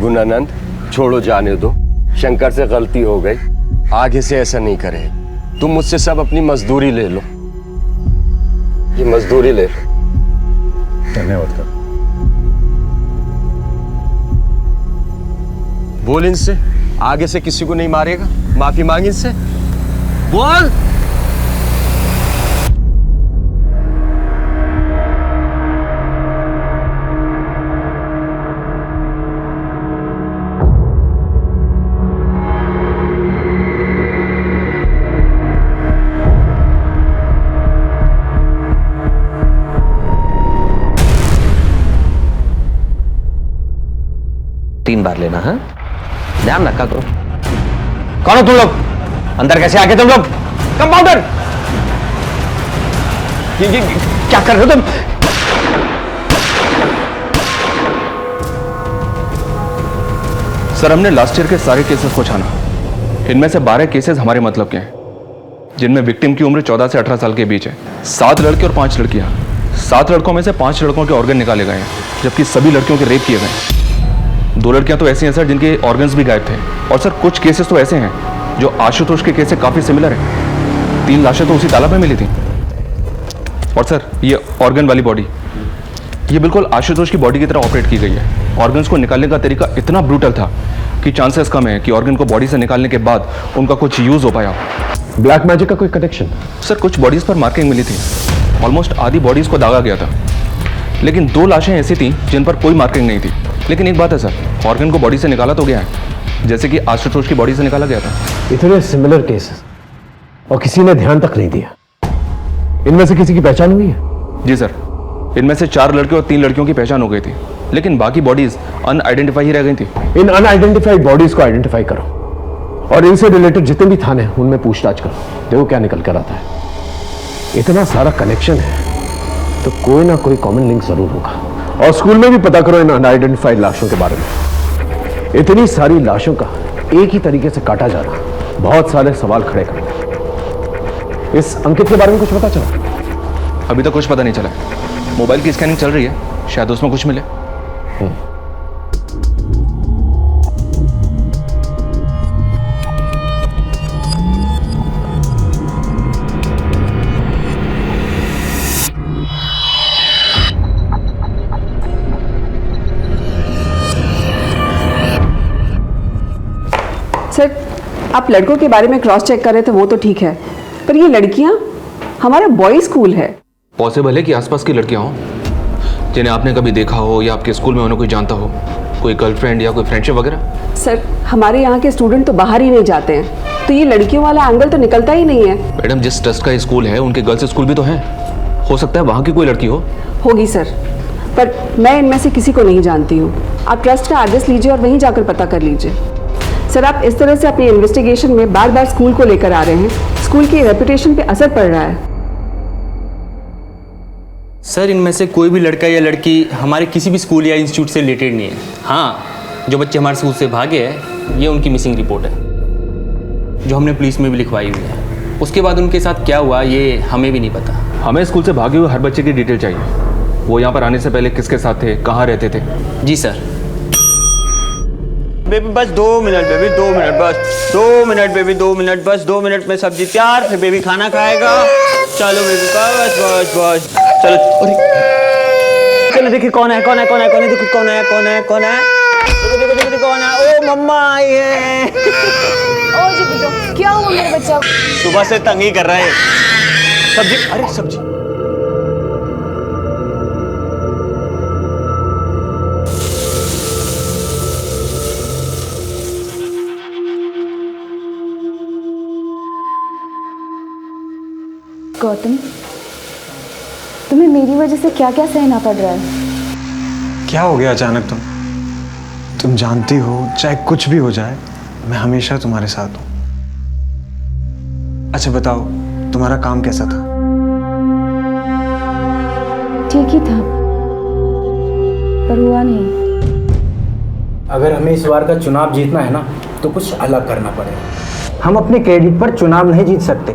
गुणानंद छोड़ो, जाने दो। शंकर से गलती हो गई, आगे से ऐसा नहीं करे। तुम मुझसे सब अपनी मजदूरी ले लो, ये मजदूरी ले लो। धन्यवाद कर। बोल इनसे, आगे से किसी को नहीं मारेगा। माफी मांग इनसे, बोल। तीन बार लेना है, ध्यान रखा करो। कौन हो तुम लोग? अंदर कैसे आके तुम लोग? कंपाउंडर, ये क्या कर रहे हो तुम? सर, हमने लास्ट ईयर के सारे केसेस को छाना। इनमें से 12 केसेस हमारे मतलब के हैं, जिनमें विक्टिम की उम्र 14 से 18 साल के बीच है। 7 लड़के और 5 लड़कियां। 7 लड़कों में से 5 लड़कों के ऑर्गन निकाले गए हैं, जबकि सभी लड़कियों के रेप किए गए। 2 लड़कियां तो ऐसी हैं सर जिनके ऑर्गन्स भी गायब थे। और सर कुछ केसेस तो ऐसे हैं जो आशुतोष के केस से काफी सिमिलर है। 3 लाशें तो उसी तालाब में मिली थी। और सर ये ऑर्गन वाली बॉडी, ये बिल्कुल आशुतोष की बॉडी की तरह ऑपरेट की गई है। ऑर्गन्स को निकालने का तरीका इतना ब्रूटल था कि चांसेस कम है कि ऑर्गन को बॉडी से निकालने के बाद उनका कुछ यूज हो पाया। ब्लैक मैजिक का कोई कनेक्शन? सर कुछ बॉडीज पर मार्किंग मिली थी, ऑलमोस्ट आधी बॉडीज को दागा गया था, लेकिन 2 लाशें ऐसी थी जिन पर कोई मार्किंग नहीं थी। लेकिन एक बात है सर, ऑर्गन को बॉडी से निकाला तो गया है, जैसे कि आशुतोष की बॉडी से निकाला गया था। इतने सिमिलर केसेस और किसी ने ध्यान तक नहीं दिया। इनमें से किसी की पहचान हुई है? जी सर, इनमें से 4 लड़के और 3 लड़कियों की पहचान हो गई थी, लेकिन बाकी बॉडीज अनआइडेंटिफाई ही रह गई थी। इन अनआइडेंटिफाइड बॉडीज को आइडेंटिफाई करो और इनसे रिलेटेड जितने भी थाने हैं उनमें पूछताछ करो। देखो क्या निकल कर आता है। इतना सारा कनेक्शन है तो कोई ना कोई कॉमन लिंक जरूर होगा। और स्कूल में भी पता करो इन अनआइडेंटिफाइड लाशों के बारे में। इतनी सारी लाशों का एक ही तरीके से काटा जाना बहुत सारे सवाल खड़े करते। इस अंकित के बारे में कुछ पता चला? अभी तक कुछ पता नहीं चला। मोबाइल की स्कैनिंग चल रही है, शायद उसमें कुछ मिले। सर, आप लड़कों के बारे में क्रॉस चेक कर रहे थे वो तो ठीक है, पर ये लड़कियां, हमारा बॉयज स्कूल है। पॉसिबल है कि आसपास की लड़कियां हों जिन्हें आपने कभी देखा हो या आपके स्कूल में उन्हें कोई जानता हो, कोई गर्लफ्रेंड या कोई फ्रेंडशिप वगैरह। सर, हमारे यहाँ के स्टूडेंट तो बाहर ही नहीं जाते हैं, तो ये लड़कियों वाला एंगल तो निकलता ही नहीं है। मैडम, जिस ट्रस्ट का स्कूल है उनके गर्ल्स स्कूल भी तो हैं, हो सकता है वहाँ की कोई लड़की हो। होगी सर, पर मैं इनमें से किसी को नहीं जानती हूँ। आप ट्रस्ट का एड्रेस लीजिए और वहीं जाकर पता कर लीजिए। सर, आप इस तरह से अपनी इन्वेस्टिगेशन में बार बार स्कूल को लेकर आ रहे हैं, स्कूल की रेपुटेशन पे असर पड़ रहा है। सर, इनमें से कोई भी लड़का या लड़की हमारे किसी भी स्कूल या इंस्टीट्यूट से रिलेटेड नहीं है। हाँ, जो बच्चे हमारे स्कूल से भागे हैं, ये उनकी मिसिंग रिपोर्ट है, जो हमने पुलिस में भी लिखवाई हुई है। उसके बाद उनके साथ क्या हुआ ये हमें भी नहीं पता। हमें स्कूल से भागे हुए हर बच्चे की डिटेल चाहिए। वो यहाँ पर आने से पहले किसके साथ थे, कहाँ रहते थे। जी सर। बेबी बस 2 मिनट, बेबी 2 मिनट, बस 2 मिनट, बेबी 2 मिनट, बस 2 मिनट में सब्जी तैयार, फिर बेबी खाना खाएगा। चलो बेबी, बस बस बस, चलो। चलो देखिए कौन है, कौन है, कौन है, कौन है, देखो कौन है, कौन है, कौन है, देखो देखो देखो देखो कौन है। ओ मम्मा आई है। ओ जी बेटो, क्या हुआ मेरे बच्चा? सुबह से तंग ही कर रहा है। सब्जी, अरे सब्जी। गौतम, तुम्हें मेरी वजह से क्या क्या सहना पड़ रहा है? क्या हो गया अचानक? तुम जानती हो चाहे कुछ भी हो जाए मैं हमेशा तुम्हारे साथ हूं। अच्छा बताओ, तुम्हारा काम कैसा था? ठीक ही था, पर हुआ नहीं। अगर हमें इस बार का चुनाव जीतना है ना तो कुछ अलग करना पड़ेगा। हम अपने क्रेडिट पर चुनाव नहीं जीत सकते।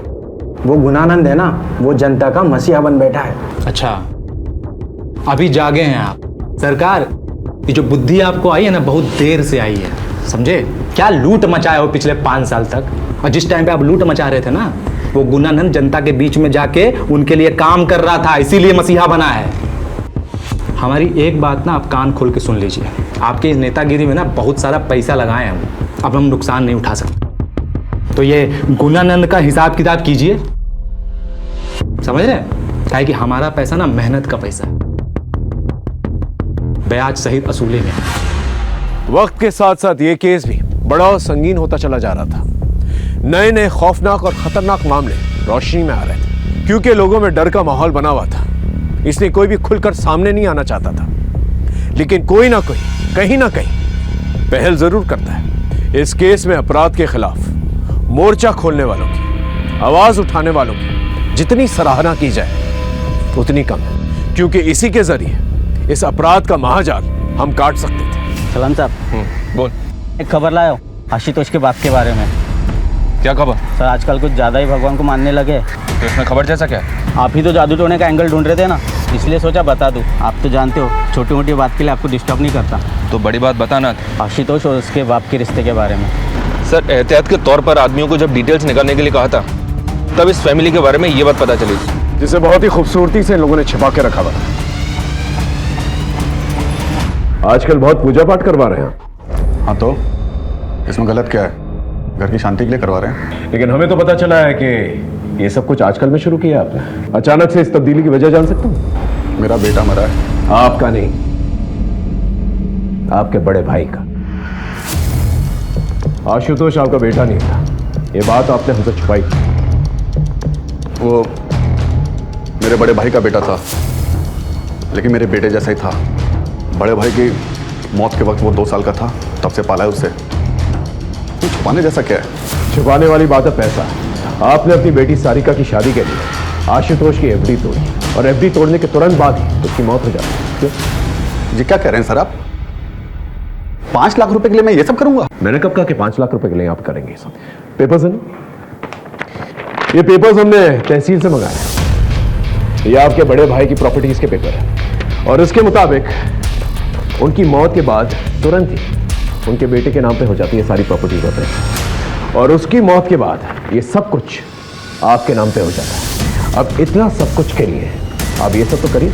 वो गुणानंद है ना, वो जनता का मसीहा बन बैठा है। अच्छा, अभी जागे हैं आप। सरकार, ये जो बुद्धि आपको आई है ना, बहुत देर से आई है, समझे? क्या लूट मचाए हो पिछले 5 साल तक। और जिस टाइम पे आप लूट मचा रहे थे ना, वो गुणानंद जनता के बीच में जाके उनके लिए काम कर रहा था, इसीलिए मसीहा बना है। हमारी एक बात ना आप कान खोल के सुन लीजिए, आपकी इस नेतागिरी में ना बहुत सारा पैसा लगाए हम, अब हम नुकसान नहीं उठा सकते। तो ये गुणानंद का हिसाब किताब कीजिए, समझ रहे? क्या है कि हमारा पैसा ना मेहनत का पैसा है, ब्याज सहित असूले में। वक्त के साथ साथ ये केस भी बड़ा और संगीन होता चला जा रहा था। नए नए खौफनाक और खतरनाक मामले रोशनी में आ रहे थे, क्योंकि लोगों में डर का माहौल बना हुआ था, इसलिए कोई भी खुलकर सामने नहीं आना चाहता था। लेकिन कोई ना कोई कहीं ना कहीं पहल जरूर करता है। इस केस में अपराध के खिलाफ मोर्चा खोलने वालों की, आवाज उठाने वालों की जितनी सराहना की जाए उतनी कम है, क्योंकि इसी के जरिए इस अपराध का महाजाल हम काट सकते थे। सलाम साहब, बोल। एक खबर लाया हो आशुतोष के बाप के बारे में। क्या खबर? सर आजकल कुछ ज़्यादा ही भगवान को मानने लगे। तो इसमें खबर जैसा क्या है? आप ही तो जादू टोने का एंगल ढूंढ रहे थे ना, इसलिए सोचा बता दूं। आप तो जानते हो छोटी मोटी बात के लिए आपको डिस्टर्ब नहीं करता। तो बड़ी बात बताना। आशुतोष और उसके बाप के रिश्ते के बारे में। सर, एहतियात के तौर पर आदमियों को जब डिटेल्स निकालने के लिए कहा था, तब इस फैमिली के बारे में ये बात पता चली, जिसे बहुत ही खूबसूरती से लोगों ने छिपा के रखा हुआ। आजकल बहुत पूजा पाठ करवा रहे हैं। हाँ, तो इसमें गलत क्या है? घर की शांति के लिए करवा रहे हैं। लेकिन हमें तो पता चला है कि ये सब कुछ आजकल में शुरू किया आपने। अचानक से इस तब्दीली की वजह जान सकता हूँ? मेरा बेटा मरा है। आपका नहीं, आपके बड़े भाई का। आशुतोष आपका बेटा नहीं था, ये बात आपने हमसे छुपाई। वो मेरे बड़े भाई का बेटा था, लेकिन मेरे बेटे जैसा ही था। बड़े भाई की मौत के वक्त वो 2 साल का था, तब से पाला है उसे। तो छुपाने जैसा क्या है? छुपाने वाली बात है पैसा। आपने अपनी बेटी सारिका की शादी के लिए आशुतोष की एफडी तोड़ी, और एफडी तोड़ने के तुरंत बाद ही उसकी मौत हो जाती। क्यों? जी क्या कह रहे हैं सर आप? 5 लाख रुपए के लिए मैं ये सब करूंगा? मैंने कब कहा कि 5 लाख रुपए के लिए आप करेंगे ये सब? पेपर्स है ना? ये पेपर्स हमने तहसील से मंगाए। ये आपके बड़े भाई की प्रॉपर्टीज के पेपर है, और इसके मुताबिक उनकी मौत के बाद तुरंत ही उनके बेटे के नाम पे हो जाती है सारी प्रॉपर्टीज होते हैं, और उसकी मौत के बाद ये सब कुछ आपके नाम पे हो जाता है। अब इतना सब कुछ के लिए आप ये सब तो करिए।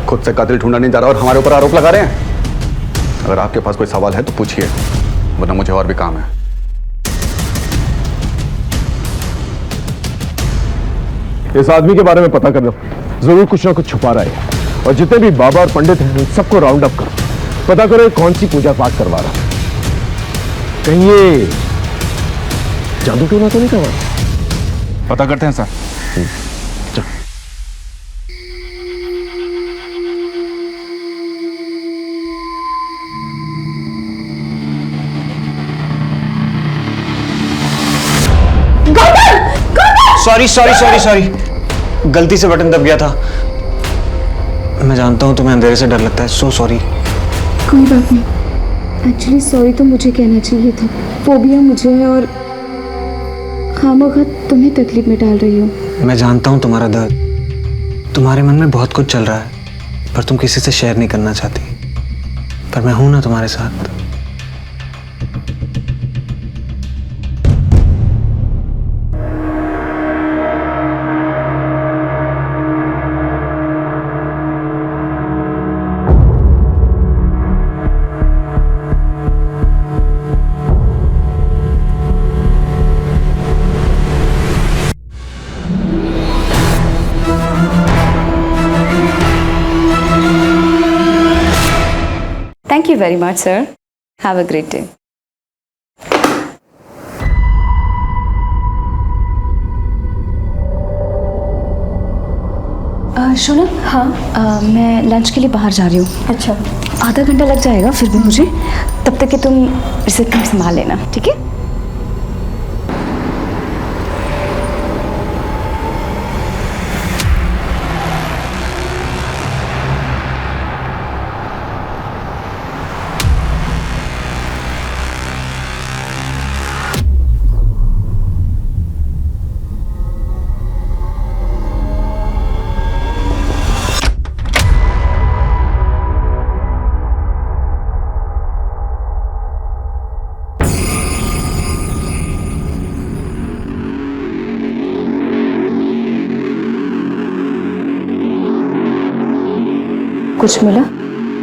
खुद से कातिल ढूंढा नहीं जा रहा और हमारे ऊपर आरोप लगा रहे हैं। अगर आपके पास कोई सवाल है तो पूछिए, वरना मुझे और भी काम है। इस आदमी के बारे में पता करना, जरूर कुछ ना कुछ छुपा रहा है। और जितने भी बाबा और पंडित हैं उन सबको राउंड अप करो, पता करो कौन सी पूजा पाठ करवा रहा है। कहीं ये जादू टोना तो नहीं करवा रहा? पता करते हैं सर। सॉरी, गलती से बटन दब गया था। मैं जानता हूँ तुम्हें अंधेरे से डर लगता है, सो सॉरी। कोई बात नहीं, एक्चुअली सॉरी तो मुझे कहना चाहिए था। फोबिया मुझे है और खामखा तुम्हें तकलीफ में डाल रही हो। मैं जानता हूँ तुम्हारा दर्द, तुम्हारे मन में बहुत कुछ चल रहा है, पर तुम किसी से शेयर नहीं करना चाहती। पर मैं हूं ना तुम्हारे साथ। Thank you very much, sir. Have a great day. Shona, हाँ मैं लंच के लिए बाहर जा रही हूँ। अच्छा, आधा घंटा लग जाएगा फिर भी मुझे, तब तक कि तुम रिसेप्शन संभाल लेना, ठीक है? कुछ मिला?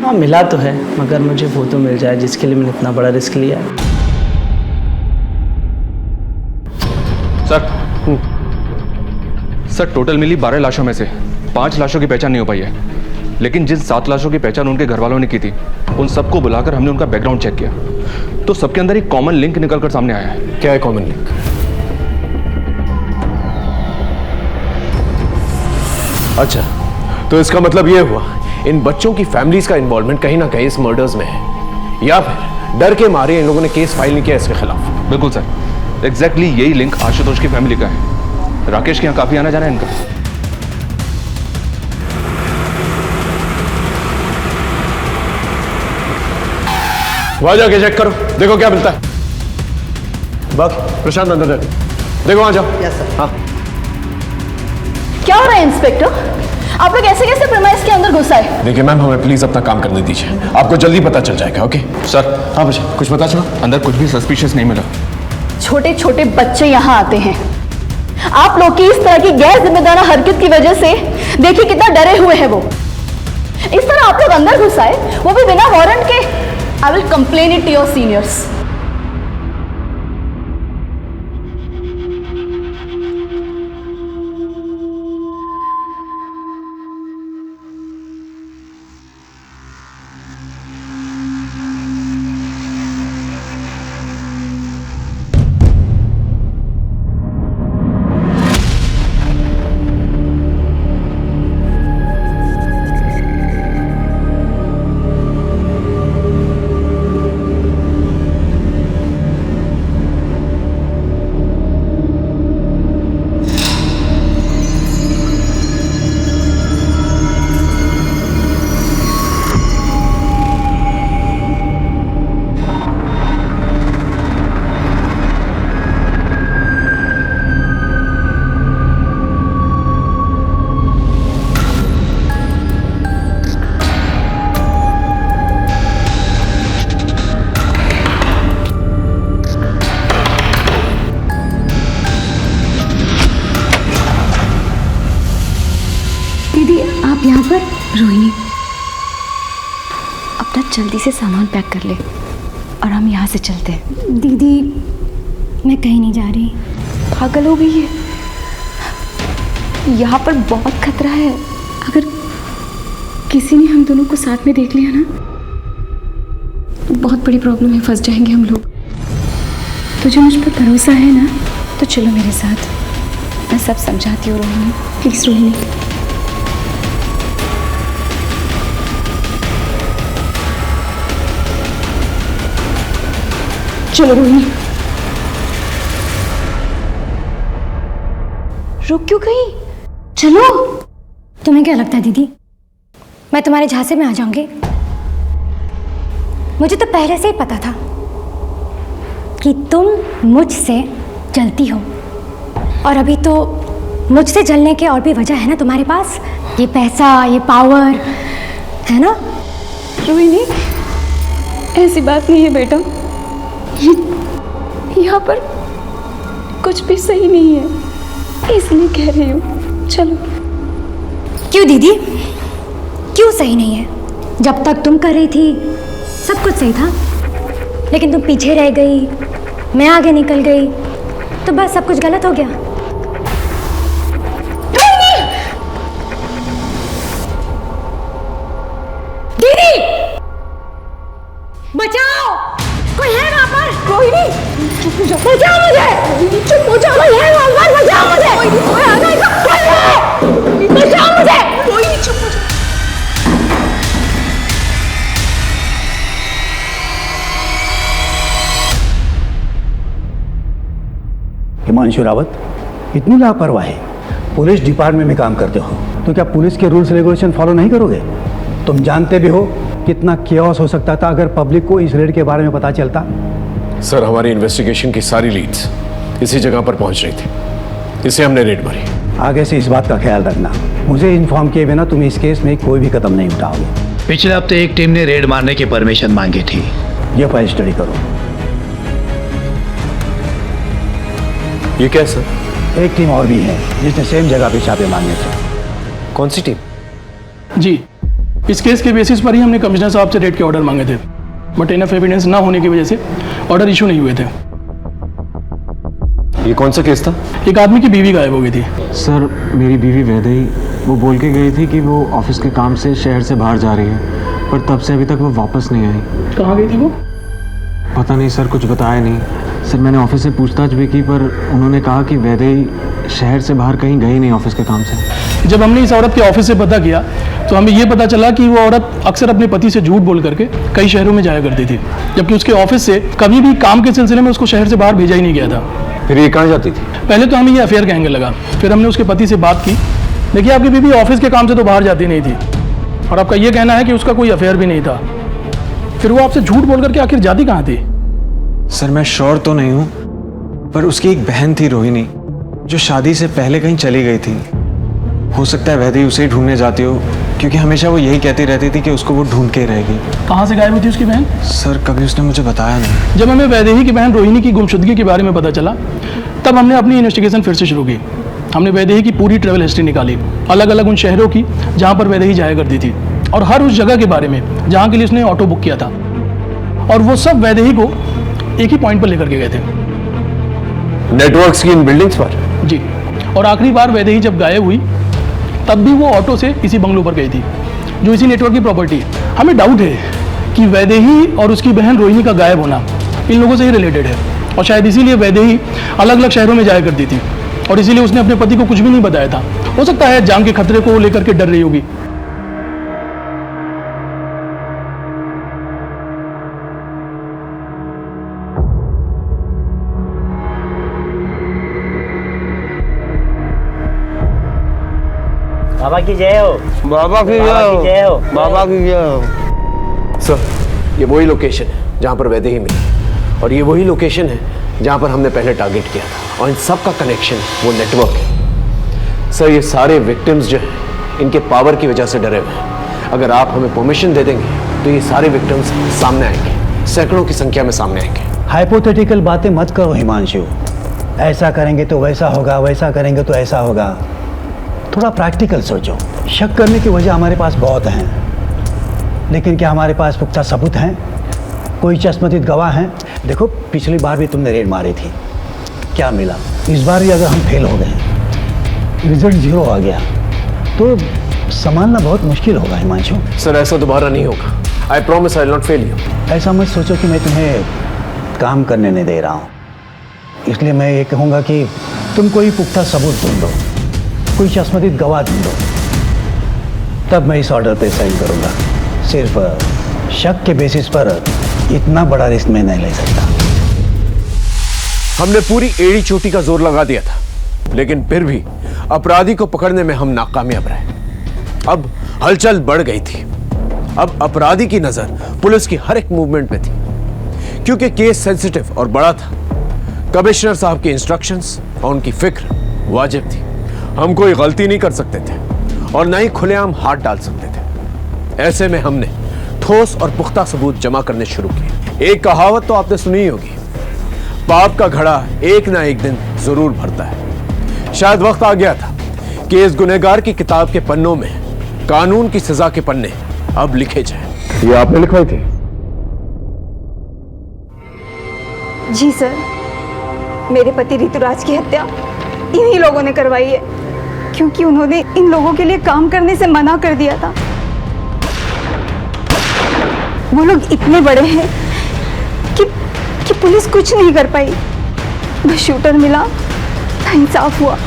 हाँ मिला तो है, मगर मुझे वो तो मिल जाए जिसके लिए मैंने इतना बड़ा रिस्क लिया है। सर टोटल मिली 12 लाशों में से 5 लाशों की पहचान नहीं हो पाई है, लेकिन जिन 7 लाशों की पहचान उनके घर वालों ने की थी उन सबको बुलाकर हमने उनका बैकग्राउंड चेक किया तो सबके अंदर एक कॉमन लिंक निकलकर सामने आया है। क्या है कॉमन लिंक? अच्छा, तो इसका मतलब यह हुआ इन बच्चों की फैमिलीज का इन्वॉल्वमेंट कहीं ना कहीं इस मर्डर्स में है, या फिर डर के मारे इन लोगों ने केस फाइल नहीं किया इसके खिलाफ। बिल्कुल सर, एग्जैक्टली यही लिंक आशुतोष की फैमिली का है। राकेश के यहाँ काफी आना जाना है इनका। वहां जाके चेक करो, देखो क्या मिलता है। बस प्रशांत अंदर जाके देखो, वहां जाओ। Yes sir. हाँ क्या हो रहा है इंस्पेक्टर? आप लोग ऐसे कैसे प्रीमाइस के अंदर घुस आए? देखिए मैम, हमें प्लीज अपना काम करने दीजिए, आपको जल्दी पता चल जाएगा। Okay sir. हाँ बच्चे, कुछ पता चला? अंदर कुछ भी सस्पिशियस नहीं मिला। छोटे छोटे बच्चे यहाँ आते हैं, आप लोग की इस तरह की गैर जिम्मेदार हरकत की वजह से देखिए कितना डरे हुए हैं वो। इस तरह आप लोग अंदर घुस आए, वो भी बिना वारंट के। I will complain it to your seniors. यहाँ पर रोहिणी, अपना जल्दी से सामान पैक कर ले और हम यहाँ से चलते हैं। दीदी मैं कहीं नहीं जा रही। पागल हो गई है, यहाँ पर बहुत खतरा है। अगर किसी ने हम दोनों को साथ में देख लिया ना तो बहुत बड़ी प्रॉब्लम में फंस जाएंगे हम लोग। तुझे मुझ पर भरोसा है ना? तो चलो मेरे साथ, मैं सब समझाती हूँ रोहिणी। प्लीज रोहिणी। चलो रोहिणी। रुक क्यों गई? चलो। तुम्हें क्या लगता है दीदी, मैं तुम्हारे झांसे में आ जाऊंगी? मुझे तो पहले से ही पता था कि तुम मुझसे जलती हो, और अभी तो मुझसे जलने के और भी वजह है ना तुम्हारे पास। ये पैसा, ये पावर है ना। रोहिणी ऐसी बात नहीं है बेटा, यहाँ पर कुछ भी सही नहीं है, इसलिए कह रही हूँ। चलो। क्यों दीदी, क्यों सही नहीं है? जब तक तुम कर रही थी सब कुछ सही था, लेकिन तुम पीछे रह गई, मैं आगे निकल गई, तो बस सब कुछ गलत हो गया। दीदी बचाओ, कोई है वहाँ पर? कोई नहीं। चुप हो जाओ, बचाओ मुझे। चुप हो जाओ, कोई है वहाँ पर? बचाओ मुझे। कोई आ जाएगा, कोई है, बचाओ मुझे। कोई नहीं, चुप हो जाओ। हिमांशु रावत, इतनी लापरवाही। पुलिस डिपार्टमेंट में काम करते हो तो क्या पुलिस के रूल्स रेगुलेशन फॉलो नहीं करोगे? तुम जानते भी हो कितना केओस हो सकता था अगर पब्लिक को इस रेड के बारे में पता चलता। सर, हमारी इन्वेस्टिगेशन की सारी लीड्स इसी जगह पर पहुंच रही थी, इसे हमने रेड मारी। आगे से इस बात का ख्याल रखना, मुझे इन्फॉर्म किए बिना तुम इस केस में कोई भी कदम नहीं उठाओगे। पिछले हफ्ते एक टीम ने रेड मारने की परमिशन मांगी थी। ये फाइल स्टडी करो। ये क्या सर? एक टीम और भी है जिसने सेम जगह पे छापे मारने थे। कौन सी टीम? जी, इस केस के बेसिस पर ही हमने कमिश्नर साहब से रेड के ऑर्डर मांगे थे, बट इनफ एविडेंस ना होने की वजह से ऑर्डर इशू नहीं हुए थे। ये कौन सा केस था? एक आदमी की बीवी गायब हो गई थी। सर मेरी बीवी वैदेही, वो बोल के गई थी कि वो ऑफिस के काम से शहर से बाहर जा रही है, पर तब से अभी तक वो वापस नहीं आई। कहाँ गई थी वो? पता नहीं सर, कुछ बताया नहीं। सर मैंने ऑफिस से पूछताछ भी की, पर उन्होंने कहा कि वैदेही शहर से बाहर कहीं गई नहीं ऑफिस के काम से। जब हमने इस औरत के ऑफिस से पता किया तो हमें ये पता चला कि वो औरत अक्सर अपने पति से झूठ बोल करके कई शहरों में जाया करती थी, जबकि उसके ऑफिस से कभी भी काम के सिलसिले में उसको शहर से बाहर भेजा ही नहीं गया था। फिर ये कहाँ जाती थी? पहले तो हमें ये अफेयर का एंगल लगा, फिर हमने उसके पति से बात की। देखिए आपकी बीवी ऑफिस के काम से तो बाहर जाती नहीं थी, और आपका ये कहना है कि उसका कोई अफेयर भी नहीं था, फिर वो आपसे झूठ बोल करके आखिर जाती कहाँ थी? सर मैं श्योर तो नहीं हूँ, पर उसकी एक बहन थी रोहिणी, जो शादी से पहले कहीं चली गई थी। हो सकता है वैदेही उसे ही ढूंढने जाती हो, क्योंकि हमेशा वो यही कहती रहती थी कि उसको वो ढूंढ के रहेगी। कहाँ से गायब हुई थी उसकी बहन? सर कभी उसने मुझे बताया नहीं। जब हमें वैदेही की बहन रोहिणी की गुमशुदगी के बारे में पता चला, तब हमने अपनी इन्वेस्टिगेशन फिर से शुरू की। हमने वैदेही की पूरी ट्रैवल हिस्ट्री निकाली, अलग अलग उन शहरों की जहाँ पर वैदेही जाया करती थी, और हर उस जगह के बारे में जहाँ के लिए उसने ऑटो बुक किया था, और वो सब वैदेही को एक ही पॉइंट पर लेकर के गए थे, नेटवर्क्स की इन बिल्डिंग्स पर। जी। और आखिरी बार वैदेही जब गायब हुई तब भी वो ऑटो से इसी बंगलों पर गई थी, जो इसी नेटवर्क की प्रॉपर्टी है। हमें डाउट है कि वैदेही और उसकी बहन रोहिणी का गायब होना इन लोगों से ही रिलेटेड है, और शायद इसीलिए वैदेही अलग अलग शहरों में जाया करती थी, और इसीलिए उसने अपने पति को कुछ भी नहीं बताया था। हो सकता है जान के खतरे को लेकर के डर रही होगी। बाबा की जय हो। बाबा की जय हो। बाबा की जय हो। सर ये वही लोकेशन है जहाँ पर वैदेही मिली, और ये वही लोकेशन है जहाँ पर हमने पहले टारगेट किया था, और इन सब का कनेक्शन वो नेटवर्क है। सर ये सारे विक्टिम्स जो हैं इनके पावर की वजह से डरे हुए हैं। अगर आप हमें परमिशन दे देंगे तो ये सारे विक्टिम्स सामने आएंगे, सैकड़ों की संख्या में सामने आएंगे। हाइपोथेटिकल बातें मत करो हिमांशु। ऐसा करेंगे तो वैसा होगा, वैसा करेंगे तो ऐसा होगा। थोड़ा प्रैक्टिकल सोचो। शक करने की वजह हमारे पास बहुत हैं, लेकिन क्या हमारे पास पुख्ता सबूत हैं? कोई चश्मदीद गवाह हैं? देखो पिछली बार भी तुमने रेड मारी थी, क्या मिला? इस बार भी अगर हम फेल हो गए, रिजल्ट 0 आ गया, तो संभालना बहुत मुश्किल होगा हिमांशु। सर ऐसा दोबारा नहीं होगा। I promise I will not fail you. ऐसा मत सोचो कि मैं तुम्हें काम करने नहीं दे रहा हूँ, इसलिए मैं ये कहूँगा कि तुम कोई पुख्ता सबूत ढूंढो, कोई चश्मदीद गवाह ढूंढो, तब मैं इस ऑर्डर पे साइन करूँगा। सिर्फ शक के बेसिस पर इतना बड़ा रिस्क मैं नहीं ले सकता। हमने पूरी एड़ी चोटी का जोर लगा दिया था, लेकिन फिर भी अपराधी को पकड़ने में हम नाकामयाब रहे। अब हलचल बढ़ गई थी। अब अपराधी की नजर पुलिस की हर एक मूवमेंट पे थी, क्योंकि केस सेंसिटिव और बड़ा था। कमिश्नर साहब की इंस्ट्रक्शंस और उनकी फिक्र वाजिब थी। हम कोई गलती नहीं कर सकते थे और ना ही खुलेआम हाथ डाल सकते थे। ऐसे में हमने ठोस और पुख्ता सबूत जमा करने शुरू किए। एक कहावत तो आपने सुनी ही होगी, पाप का घड़ा एक ना एक दिन जरूर भरता है। शायद वक्त आ गया था कि इस गुनहगार की किताब के पन्नों में कानून की सजा के पन्ने अब लिखे जाएं। ये आपने लिखवाई थी? जी सर, मेरे पति ऋतुराज की हत्या इन्हीं लोगों ने करवाई है, क्योंकि उन्होंने इन लोगों के लिए काम करने से मना कर दिया था। वो लोग इतने बड़े हैं कि पुलिस कुछ नहीं कर पाई। बस शूटर मिला, इंसाफ हुआ।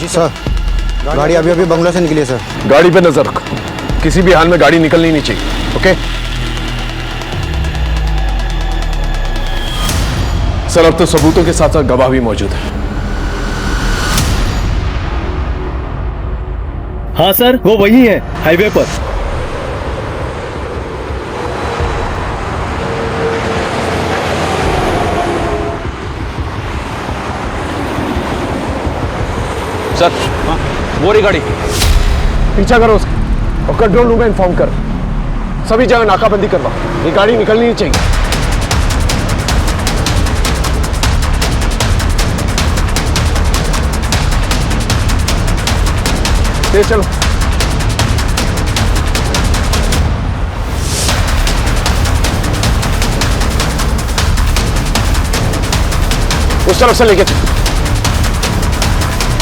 जी सर, गाड़ी अभी अभी बंगलो से निकली है सर। गाड़ी पे नजर रखो, किसी भी हाल में गाड़ी निकलनी नहीं चाहिए। ओके सर, अब तो सबूतों के साथ साथ गवाह भी मौजूद है। हाँ सर, वो वही है हाईवे पर। सर वो रही गाड़ी, पीछा करो उसका और कंट्रोल रूम में इन्फॉर्म कर। सभी जगह नाकाबंदी करवा, ये गाड़ी निकलनी नहीं चाहिए। तेज चलो। उस तरफ से लेके चलो,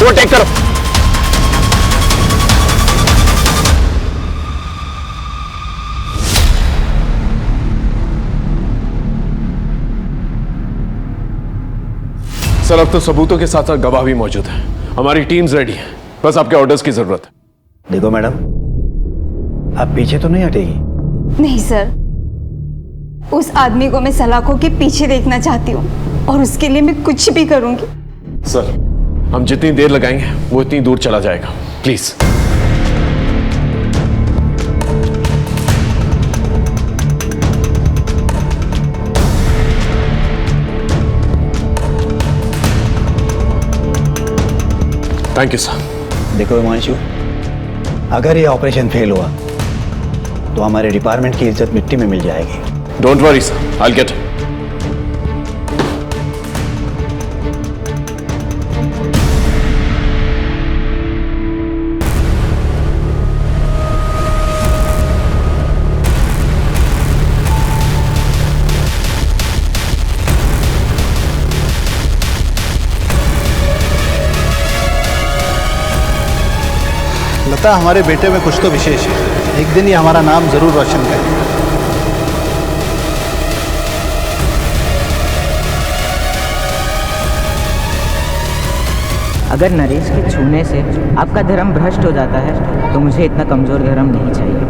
वो टेक करो। सर अब तो सबूतों के साथ साथ गवाह भी मौजूद है। हमारी टीम्स रेडी है, बस आपके ऑर्डर्स की जरूरत है। देखो मैडम, आप पीछे तो नहीं हटेगी? नहीं सर, उस आदमी को मैं सलाखों के पीछे देखना चाहती हूँ और उसके लिए मैं कुछ भी करूंगी। सर हम जितनी देर लगाएंगे वो इतनी दूर चला जाएगा, प्लीज। Thank you sir. देखो हिमांशु, अगर ये ऑपरेशन फेल हुआ तो हमारे डिपार्टमेंट की इज्जत मिट्टी में मिल जाएगी। Don't worry sir, I will get it. लगता है हमारे बेटे में कुछ तो विशेष है। एक दिन ये हमारा नाम जरूर रोशन करेगा। अगर नरेश के छूने से आपका धर्म भ्रष्ट हो जाता है तो मुझे इतना कमजोर धर्म नहीं चाहिए।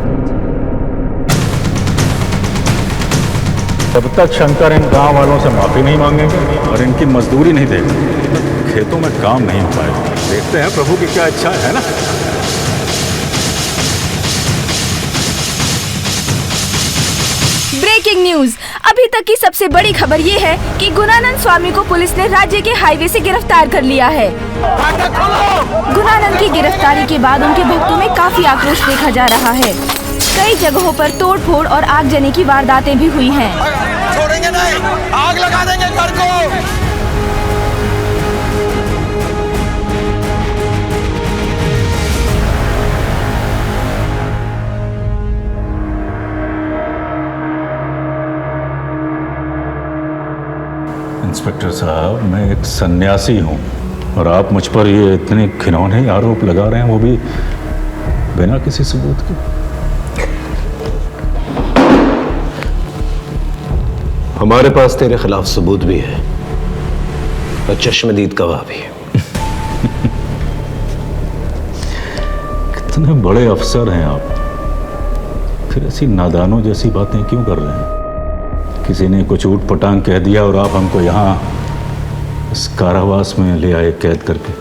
जब तक शंकर इन गांव वालों से माफी नहीं मांगेंगे और इनकी मजदूरी नहीं देंगे, खेतों में काम नहीं हो पाएगा। देखते हैं प्रभु की क्या इच्छा है ना। Breaking news. अभी तक की सबसे बड़ी खबर ये है कि गुणानंद स्वामी को पुलिस ने राज्य के हाईवे से गिरफ्तार कर लिया है। गुणानंद की गिरफ्तारी के बाद उनके भक्तों में काफी आक्रोश देखा जा रहा है। कई जगहों पर तोड़फोड़ और आगजनी की वारदातें भी हुई हैं। छोड़ेंगे नहीं, आग लगा देंगे घर को। इंस्पेक्टर साहब, मैं एक सन्यासी हूँ और आप मुझ पर ये इतने घिनौने आरोप लगा रहे हैं, वो भी बिना किसी सबूत के। हमारे पास तेरे खिलाफ सबूत भी है और चश्मदीद गवाह भी है। कितने बड़े अफसर हैं आप, फिर ऐसी नादानों जैसी बातें क्यों कर रहे हैं? किसी ने कुछ ऊट पटांग कह दिया और आप हमको यहाँ इस कारावास में ले आए कैद करके।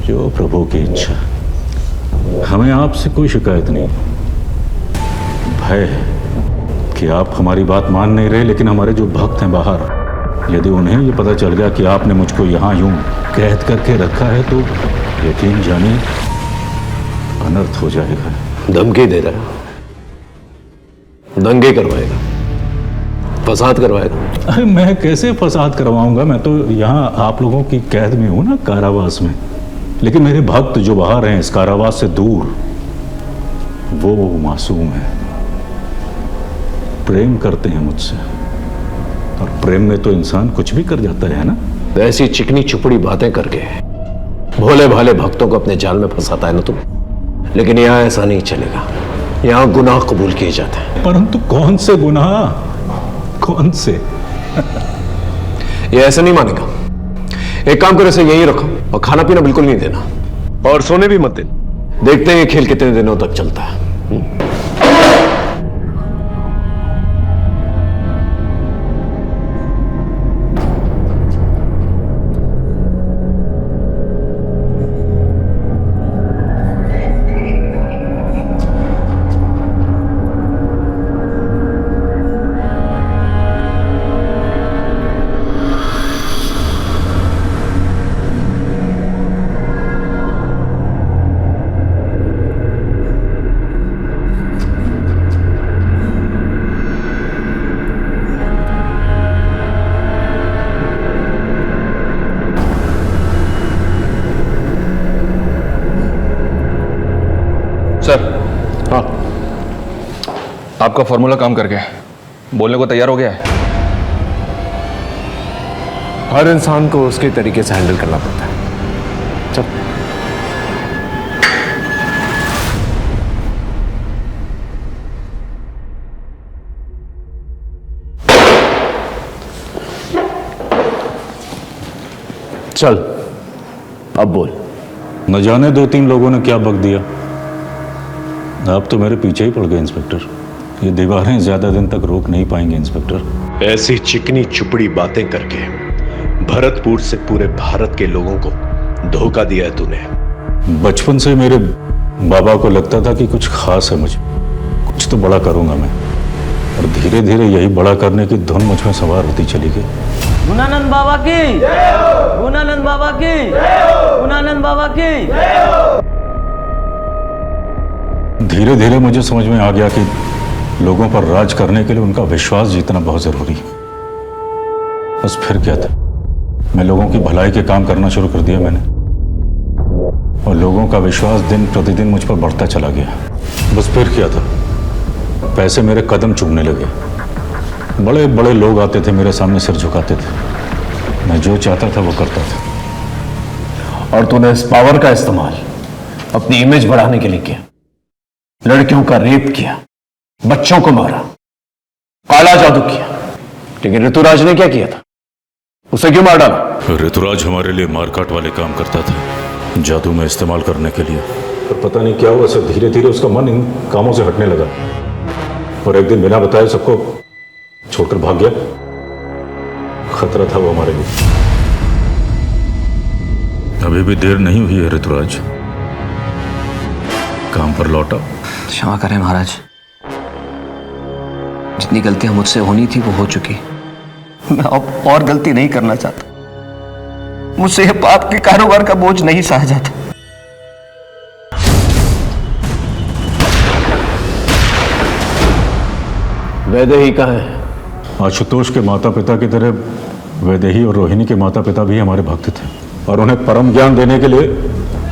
जो प्रभु की इच्छा, हमें आपसे कोई शिकायत नहीं। भय है कि आप हमारी बात मान नहीं रहे, लेकिन हमारे जो भक्त हैं बाहर, यदि उन्हें ये पता चल गया कि आपने मुझको यहाँ यूं कैद करके रखा है तो यकीन जानिए अनर्थ हो जाएगा। धमकी दे रहा है, दंगे करवाएगा, फसाद करवाएगा। अरे मैं कैसे फसाद करवाऊंगा? मैं तो यहाँ आप लोगों की कैद में हूं ना, कारावास में। लेकिन मेरे भक्त जो बाहर हैं इस कारावास से दूर, वो मासूम है, प्रेम करते हैं मुझसे, और प्रेम में तो इंसान कुछ भी कर जाता है ना। ऐसी चिकनी चुपड़ी बातें करके भोले भाले भक्तों को अपने जाल में फंसाता है ना तुम। लेकिन यहाँ ऐसा नहीं चलेगा, यहाँ गुनाह कबूल किए जाते हैं। परंतु कौन से गुनाह, कौन से? ये ऐसा नहीं मानेगा। एक काम करो, इसे यहीं रखो और खाना पीना बिल्कुल नहीं देना और सोने भी मत देना। देखते हैं ये खेल कितने दिनों तक चलता है। सर। हाँ, आपका फॉर्मूला काम कर गया, बोलने को तैयार हो गया है। हर इंसान को उसके तरीके से हैंडल करना पड़ता है। चल। चल अब बोल। न जाने 2-3 लोगों ने क्या बक दिया, आप तो मेरे पीछे ही पड़ गए इंस्पेक्टर। ये दीवारें ज्यादा दिन तक रोक नहीं पाएंगे इंस्पेक्टर। ऐसी चिकनी चुपड़ी बातें करके भरतपुर से पूरे भारत के लोगों को धोखा दिया है तूने। बचपन से मेरे बाबा को लगता था कि कुछ खास है मुझे, कुछ तो बड़ा करूंगा मैं, और धीरे धीरे यही बड़ा करने की धुन मुझ में सवार होती चली गई। गुणानंद बाबा की, गुणानंद बाबा की, गुणानंद बाबा की। धीरे धीरे मुझे समझ में आ गया कि लोगों पर राज करने के लिए उनका विश्वास जीतना बहुत जरूरी है। बस फिर क्या था, मैं लोगों की भलाई के काम करना शुरू कर दिया मैंने, और लोगों का विश्वास दिन प्रतिदिन मुझ पर बढ़ता चला गया। बस फिर क्या था, पैसे मेरे कदम चूमने लगे। बड़े बड़े लोग आते थे मेरे सामने सिर झुकाते थे, मैं जो चाहता था वो करता था। और तूने इस पावर का इस्तेमाल अपनी इमेज बढ़ाने के लिए किया। लड़कियों का रेप किया, बच्चों को मारा, काला जादू किया। लेकिन ऋतुराज ने क्या किया था? उसे क्यों मार डाला? ऋतुराज हमारे लिए मारकाट वाले काम करता था, जादू में इस्तेमाल करने के लिए। पर पता नहीं क्या हुआ, सब धीरे धीरे उसका मन इन कामों से हटने लगा, और एक दिन बिना बताए सबको छोड़कर भाग गया। खतरा था वो हमारे लिए। अभी भी देर नहीं हुई है ऋतुराज, काम पर लौटा। क्षमा करें महाराज, जितनी गलतियां मुझसे होनी थी वो हो चुकी। मैं अब और गलती नहीं करना चाहता। मुझसे यह पाप के कारोबार का बोझ नहीं सहा जाता। वैदेही कहाँ है? आशुतोष के माता पिता की तरह वैदेही और रोहिणी के माता पिता भी हमारे भक्त थे, और उन्हें परम ज्ञान देने के लिए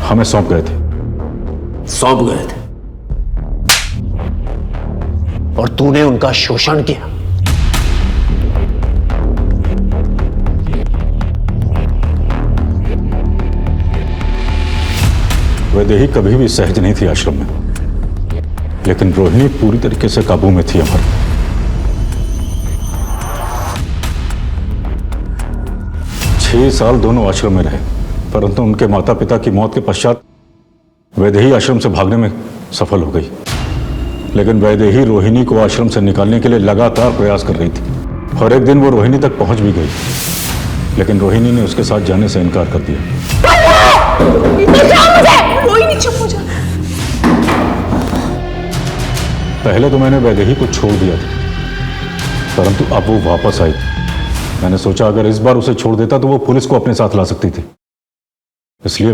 हमें सौंप गए थे। सौंप गए थे और तूने उनका शोषण किया। वैदेही कभी भी सहज नहीं थी आश्रम में, लेकिन रोहिणी पूरी तरीके से काबू में थी हमारे। 6 साल दोनों आश्रम में रहे, परंतु उनके माता पिता की मौत के पश्चात वैदेही आश्रम से भागने में सफल हो गई। लेकिन वैदेही रोहिणी को आश्रम से निकालने के लिए लगातार प्रयास कर रही थी, और एक दिन वो रोहिणी तक पहुंच भी गई, लेकिन रोहिणी ने उसके साथ जाने से इनकार कर दिया। रोहिणी चुप हो जा। पहले तो मैंने वैदेही को छोड़ दिया था, परंतु अब वो वापस आई। मैंने सोचा अगर इस बार उसे छोड़ देता तो वो पुलिस को अपने साथ ला सकती थी, इसलिए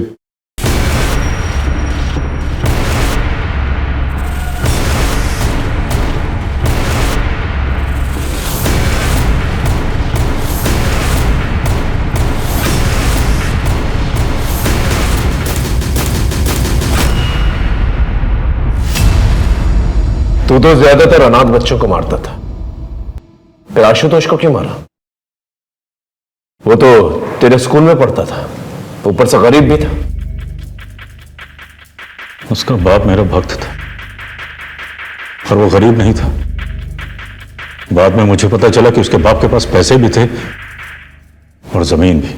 तू तो ज्यादातर अनाथ बच्चों को मारता था, फिर आशुतोष को क्यों मारा? वो तो तेरे स्कूल में पढ़ता था, ऊपर से गरीब भी था। उसका बाप मेरा भक्त था, पर वो गरीब नहीं था। बाद में मुझे पता चला कि उसके बाप के पास पैसे भी थे और जमीन भी,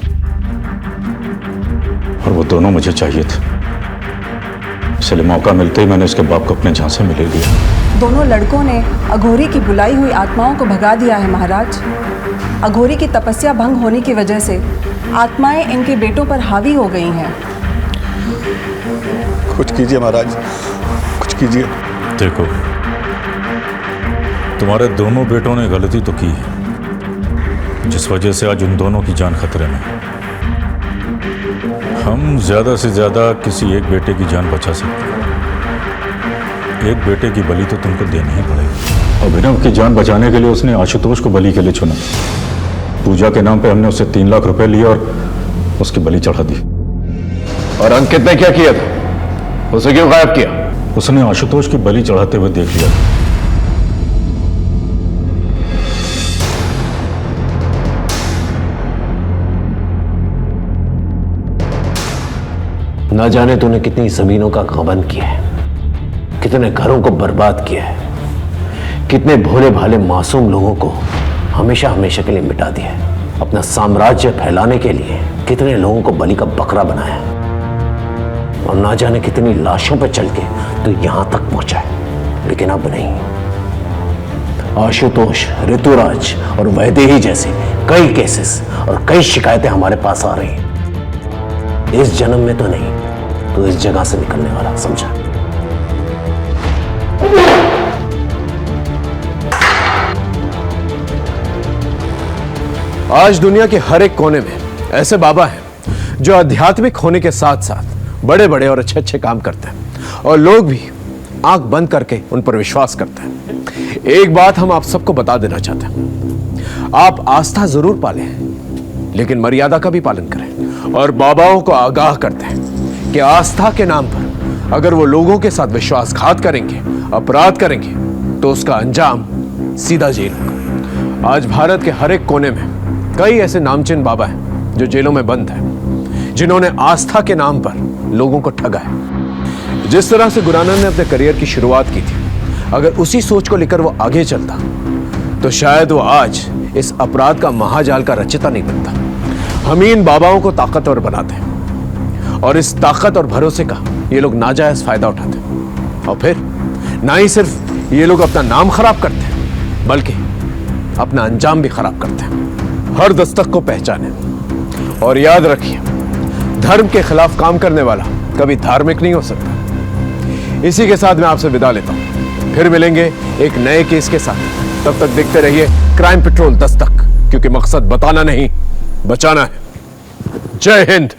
और वो दोनों मुझे चाहिए थे। इसलिए मौका मिलते ही मैंने उसके बाप को अपने झांसे में ले लिया। दोनों लड़कों ने अघोरी की बुलाई हुई आत्माओं को भगा दिया है महाराज। अघोरी की तपस्या भंग होने की वजह से आत्माएं इनके बेटों पर हावी हो गई हैं। कुछ कीजिए महाराज, कुछ कीजिए। देखो, तुम्हारे दोनों बेटों ने गलती तो की है, जिस वजह से आज उन दोनों की जान खतरे में। हम ज्यादा से ज्यादा किसी एक बेटे की जान बचा सकते हैं। एक बेटे की बलि तो तुमको देनी ही पड़ेगी। अभिनव की जान बचाने के लिए उसने आशुतोष को बलि के लिए चुना। पूजा के नाम पे हमने उससे 3 लाख रुपए लिए और उसकी बलि चढ़ा दी। और अंकित ने क्या किया था? उसे क्यों गायब किया? उसने आशुतोष की बलि चढ़ाते हुए देख लिया। ना जाने तूने कितनी जमीनों का गबन किया है, कितने घरों को बर्बाद किया है, कितने भोले भाले मासूम लोगों को हमेशा हमेशा के लिए मिटा दिया है, अपना साम्राज्य फैलाने के लिए कितने लोगों को बलि का बकरा बनाया, और ना जाने कितनी लाशों पर चल के तो यहां तक पहुंचा है। लेकिन अब नहीं। आशुतोष, ऋतुराज और वैदेही जैसे कई केसेस और कई शिकायतें हमारे पास आ रही हैं। इस जन्म में तो नहीं, तो इस जगह से निकलने वाला, समझा? आज दुनिया के हर एक कोने में ऐसे बाबा हैं जो आध्यात्मिक होने के साथ साथ बड़े बड़े और अच्छे अच्छे काम करते हैं, और लोग भी आंख बंद करके उन पर विश्वास करते हैं। एक बात हम आप सबको बता देना चाहते हैं, आप आस्था जरूर पालें, लेकिन मर्यादा का भी पालन करें। और बाबाओं को आगाह करते हैं कि आस्था के नाम पर अगर वो लोगों के साथ विश्वासघात करेंगे, अपराध करेंगे, तो उसका अंजाम सीधा जेल होगा। आज भारत के हर एक कोने में कई ऐसे नामचीन बाबा हैं जो जेलों में बंद हैं, जिन्होंने आस्था के नाम पर लोगों को ठगा है। जिस तरह से गुरुनानक ने अपने करियर की शुरुआत की थी, अगर उसी सोच को लेकर वो आगे चलता तो शायद वो आज इस अपराध का महाजाल का रचयिता नहीं बनता। हम इन बाबाओं को ताकतवर बनाते हैं, और इस ताकत और भरोसे का ये लोग नाजायज फायदा उठाते हैं। और फिर ना ही सिर्फ ये लोग अपना नाम खराब करते हैं, बल्कि अपना अंजाम भी खराब करते हैं। हर दस्तक को पहचाने और याद रखिए, धर्म के खिलाफ काम करने वाला कभी धार्मिक नहीं हो सकता। इसी के साथ मैं आपसे विदा लेता हूं, फिर मिलेंगे एक नए केस के साथ। तब तक देखते रहिए क्राइम पेट्रोल दस्तक, क्योंकि मकसद बताना नहीं, बचाना है। जय हिंद।